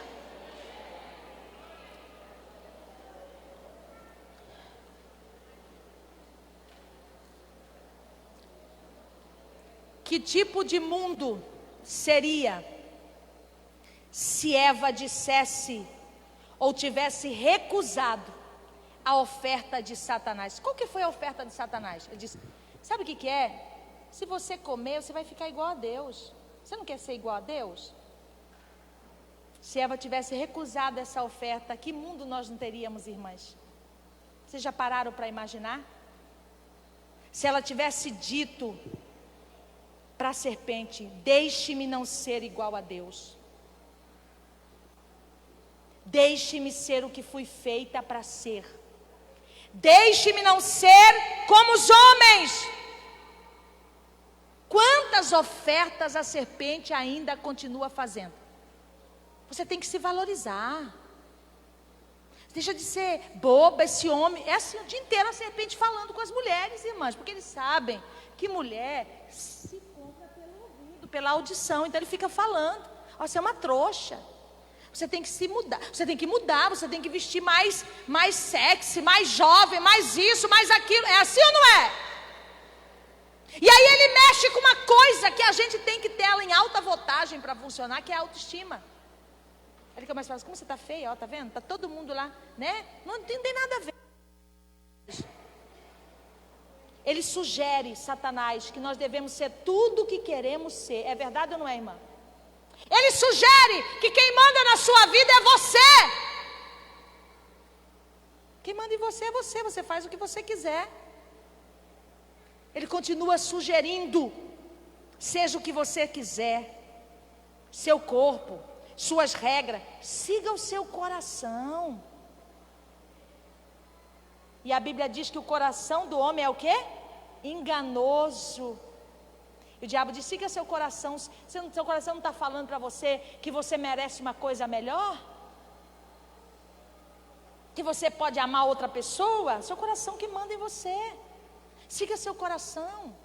Que tipo de mundo seria se Eva dissesse ou tivesse recusado a oferta de Satanás? Qual que foi a oferta de Satanás? Ele disse: sabe o que é? Se você comer, você vai ficar igual a Deus. Você não quer ser igual a Deus? Se Eva tivesse recusado essa oferta, que mundo nós não teríamos, irmãs? Vocês já pararam para imaginar? Se ela tivesse dito para a serpente: deixe-me não ser igual a Deus. Deixe-me ser o que fui feita para ser. Deixe-me não ser como os homens. Quantas ofertas a serpente ainda continua fazendo? Você tem que se valorizar. Deixa de ser boba esse homem. É assim o dia inteiro a serpente falando com as mulheres, irmãs, porque eles sabem que mulher se compra pelo ouvido, pela audição. Então ele fica falando: ó, você é uma trouxa. Você tem que se mudar, você tem que mudar, você tem que vestir mais sexy, mais jovem, mais isso, mais aquilo. É assim ou não é? E aí ele mexe com uma coisa que a gente tem que ter ela em alta voltagem para funcionar, que é a autoestima. Ele começa a falar: como você está feia, ó, tá vendo? Tá todo mundo lá, né? Não tem nada a ver. Ele sugere, Satanás, que nós devemos ser tudo o que queremos ser. É verdade ou não é, irmã? Ele sugere que quem manda na sua vida é você. Quem manda em você é você. Você faz o que você quiser. Ele continua sugerindo: seja o que você quiser. Seu corpo, suas regras. Siga o seu coração. E a Bíblia diz que o coração do homem é o quê? Enganoso. E o diabo diz: siga seu coração. Seu coração não está falando para você que você merece uma coisa melhor? Que você pode amar outra pessoa? Seu coração que manda em você. Siga seu coração.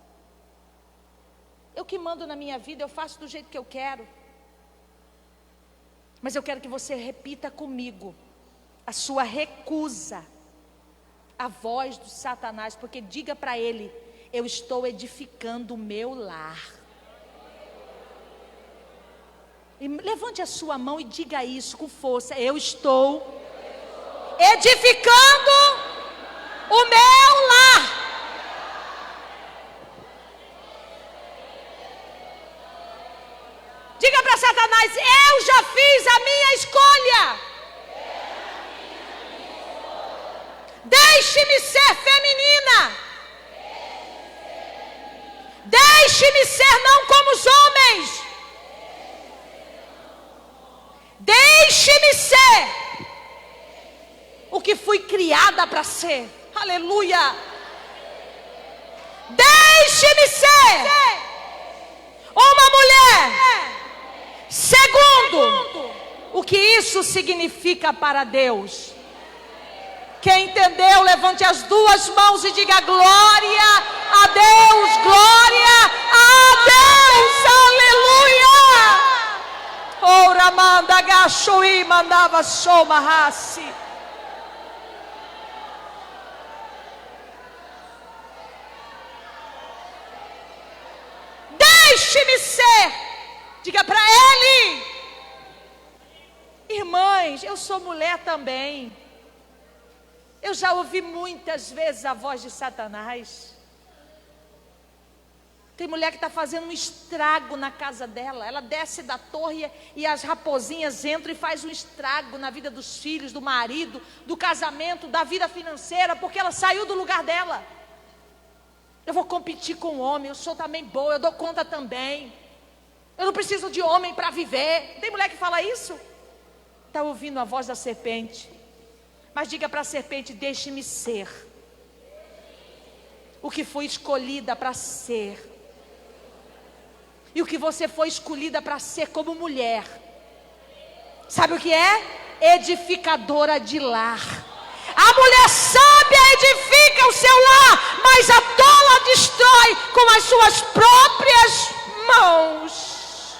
Eu que mando na minha vida, eu faço do jeito que eu quero. Mas eu quero que você repita comigo a sua recusa à voz do Satanás, porque diga para ele: eu estou edificando o meu lar. E levante a sua mão e diga isso com força: eu estou edificando o meu lar. Diga para Satanás: eu já fiz a minha escolha. Deixe-me ser feminina. Deixe-me ser não como os homens. Deixe-me ser o que fui criada para ser. Aleluia. Deixe-me ser uma mulher segundo o que isso significa para Deus. Quem entendeu, levante as duas mãos e diga: glória a Deus, glória a Deus, aleluia. Ora manda gachuí, mandava soma raci. Deixe-me ser, diga para ele. Irmãs, eu sou mulher também. Eu já ouvi muitas vezes a voz de Satanás. Tem mulher que está fazendo um estrago na casa dela. Ela desce da torre e as raposinhas entram e faz um estrago na vida dos filhos, do marido, do casamento, da vida financeira, porque ela saiu do lugar dela. Eu vou competir com o homem, eu sou também boa, eu dou conta também. Eu não preciso de homem para viver. Tem mulher que fala isso? Está ouvindo a voz da serpente. Mas diga para a serpente: deixe-me ser o que fui escolhida para ser. E o que você foi escolhida para ser como mulher, sabe o que é? Edificadora de lar. A mulher sábia edifica o seu lar, mas a tola destrói com as suas próprias mãos.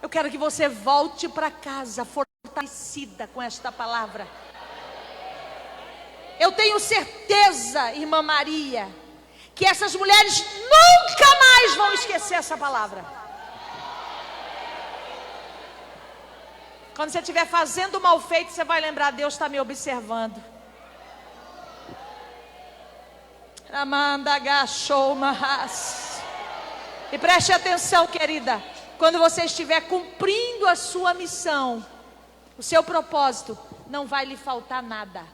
Eu quero que você volte para casa fortalecida com esta palavra. Eu tenho certeza, irmã Maria, que essas mulheres nunca mais vão esquecer essa palavra. Quando você estiver fazendo mal feito, você vai lembrar: Deus está me observando. E preste atenção, querida. Quando você estiver cumprindo a sua missão, o seu propósito, não vai lhe faltar nada.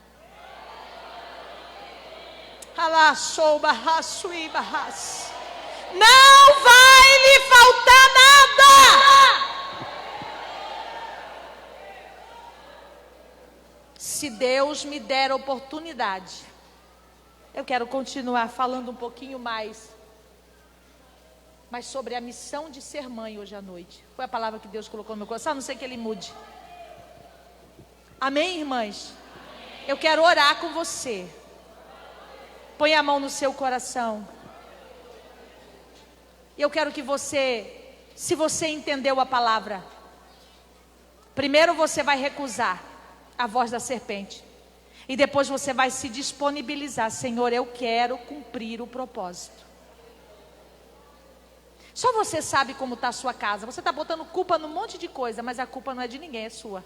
Não vai lhe faltar nada. Deus me der oportunidade, eu quero continuar falando um pouquinho mais, mas sobre a missão de ser mãe hoje à noite. Foi a palavra que Deus colocou no meu coração, a não ser que Ele mude. Amém, irmãs? Eu quero orar com você. Põe a mão no seu coração. E eu quero que você, se você entendeu a palavra, primeiro você vai recusar a voz da serpente. E depois você vai se disponibilizar. Senhor, eu quero cumprir o propósito. Só você sabe como está a sua casa. Você está botando culpa num monte de coisa, mas a culpa não é de ninguém, é sua.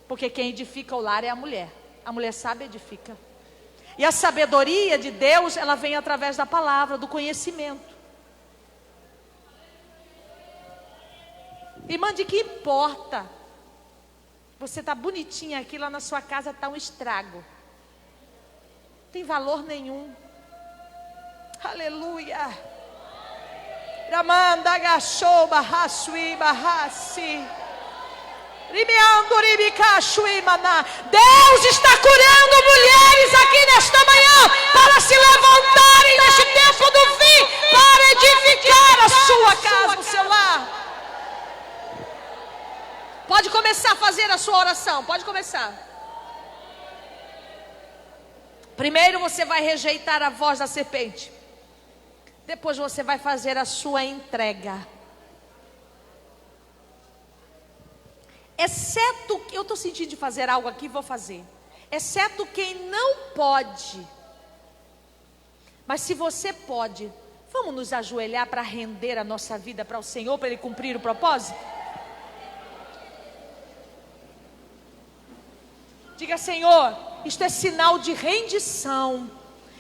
Porque quem edifica o lar é a mulher. A mulher sábia edifica. E a sabedoria de Deus, ela vem através da palavra, do conhecimento. Irmã, de que importa? Você está bonitinha aqui, lá na sua casa está um estrago. Não tem valor nenhum. Aleluia. Ramanda agachou, barraçui, barraci. Deus está curando mulheres aqui nesta manhã para se levantarem neste tempo do fim, para edificar a sua casa, o seu lar. Pode começar a fazer a sua oração, pode começar. Primeiro você vai rejeitar a voz da serpente. Depois você vai fazer a sua entrega. Exceto, eu estou sentindo de fazer algo aqui, vou fazer. Exceto quem não pode. Mas se você pode, vamos nos ajoelhar para render a nossa vida para o Senhor, para Ele cumprir o propósito? Diga, Senhor, isto é sinal de rendição.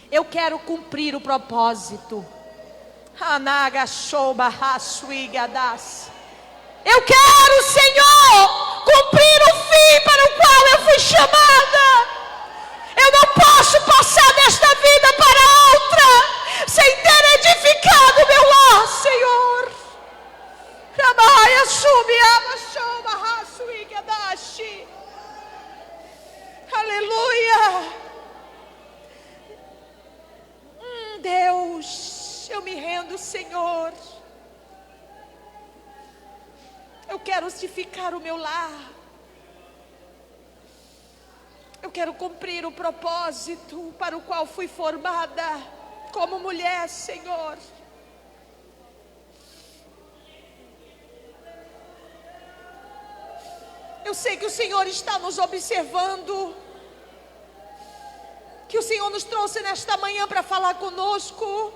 Eu quero cumprir o propósito. Eu quero, Senhor, cumprir o fim para o qual eu fui chamada. Eu não posso passar desta vida para outra sem ter edificado meu lar, Senhor. Aleluia. Deus, eu me rendo, Senhor. Eu quero edificar o meu lar. Eu quero cumprir o propósito para o qual fui formada como mulher, Senhor. Eu sei que o Senhor está nos observando, que o Senhor nos trouxe nesta manhã para falar conosco.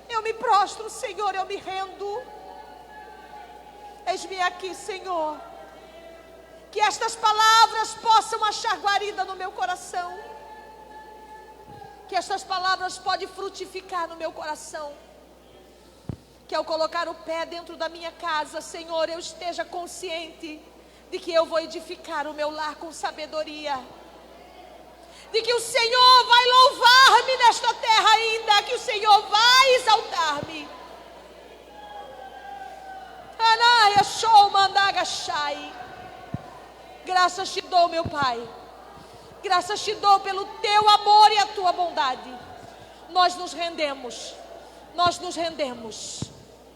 Eu me prostro, Senhor, eu me rendo. Eis-me aqui, Senhor. Que estas palavras possam achar guarida no meu coração. Que estas palavras podem frutificar no meu coração. Que ao colocar o pé dentro da minha casa, Senhor, eu esteja consciente de que eu vou edificar o meu lar com sabedoria. De que o Senhor vai louvar-me nesta terra ainda, que o Senhor vai exaltar-me. Graças te dou, meu Pai. Graças te dou pelo teu amor e a tua bondade. Nós nos rendemos. Nós nos rendemos.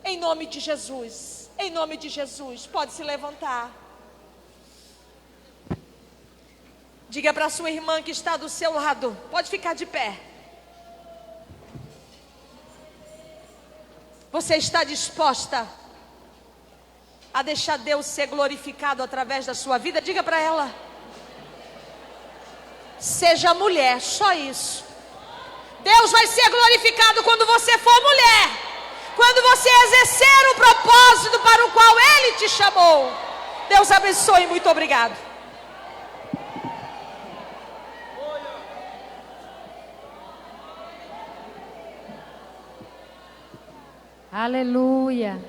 Em nome de Jesus. Em nome de Jesus. Pode se levantar. Diga para a sua irmã que está do seu lado. Pode ficar de pé. Você está disposta a deixar Deus ser glorificado através da sua vida? Diga para ela. Seja mulher, só isso. Deus vai ser glorificado quando você for mulher. Quando você exercer o propósito para o qual Ele te chamou. Deus abençoe, muito obrigado. Aleluia.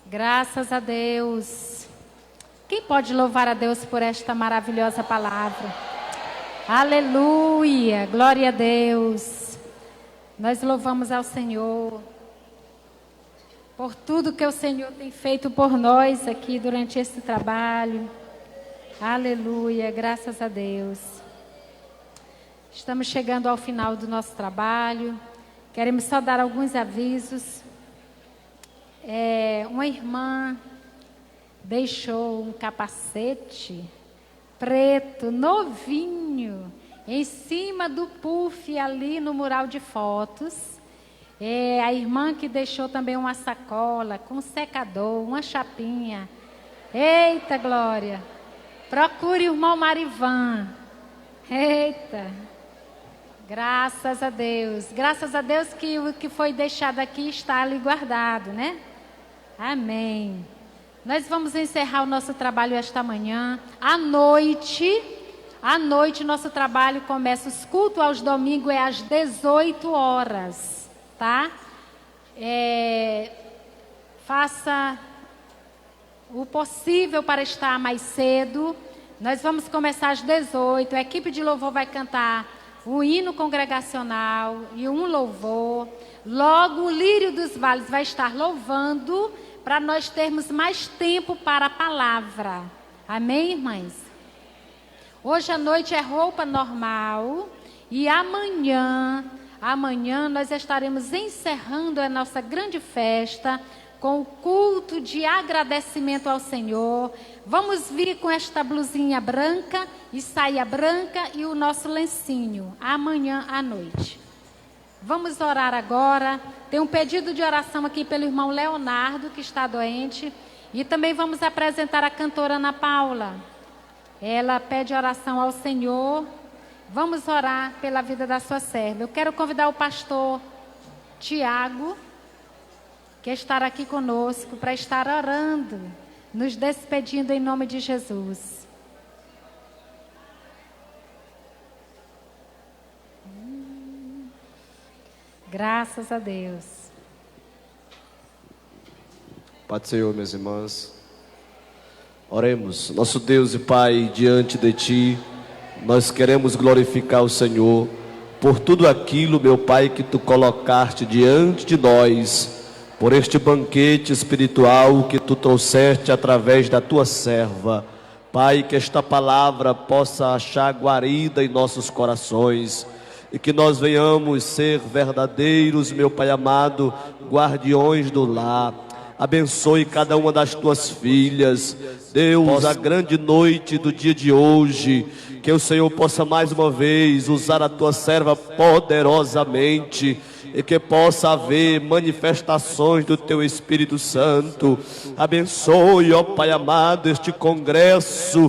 Graças a Deus. Quem pode louvar a Deus por esta maravilhosa palavra? Aleluia, glória a Deus. Nós louvamos ao Senhor por tudo que o Senhor tem feito por nós aqui durante esse trabalho. Aleluia, graças a Deus. Estamos chegando ao final do nosso trabalho. Queremos só dar alguns avisos. Uma irmã deixou um capacete preto, novinho, em cima do puff ali no mural de fotos. A irmã que deixou também uma sacola com um secador, uma chapinha. Eita, glória! Procure o irmão Marivan. Eita! Graças a Deus. Graças a Deus que o que foi deixado aqui está ali guardado, né? Amém. Nós vamos encerrar o nosso trabalho esta manhã. À noite, nosso trabalho começa. Os cultos aos domingos é às 18 horas, tá? Faça o possível para estar mais cedo. Nós vamos começar às 18. A equipe de louvor vai cantar um hino congregacional e um louvor. Logo o Lírio dos Vales vai estar louvando para nós termos mais tempo para a palavra. Amém, irmãs? Hoje à noite é roupa normal e amanhã nós estaremos encerrando a nossa grande festa com o culto de agradecimento ao Senhor. Vamos vir com esta blusinha branca e saia branca e o nosso lencinho, amanhã à noite. Vamos orar agora. Tem um pedido de oração aqui pelo irmão Leonardo, que está doente. E também vamos apresentar a cantora Ana Paula. Ela pede oração ao Senhor. Vamos orar pela vida da sua serva. Eu quero convidar o pastor Tiago, que estará aqui conosco, para estar orando, nos despedindo em nome de Jesus. Graças a Deus. Pai do Senhor, minhas irmãs, oremos. Nosso Deus e Pai, diante de Ti, nós queremos glorificar o Senhor por tudo aquilo, meu Pai, que Tu colocaste diante de nós, por este banquete espiritual que Tu trouxeste através da Tua serva. Pai, que esta palavra possa achar guarida em nossos corações e que nós venhamos ser verdadeiros, meu Pai amado, guardiões do lar. Abençoe cada uma das Tuas filhas, Deus, a grande noite do dia de hoje, que o Senhor possa mais uma vez usar a Tua serva poderosamente, e que possa haver manifestações do Teu Espírito Santo. Abençoe, ó Pai amado, este congresso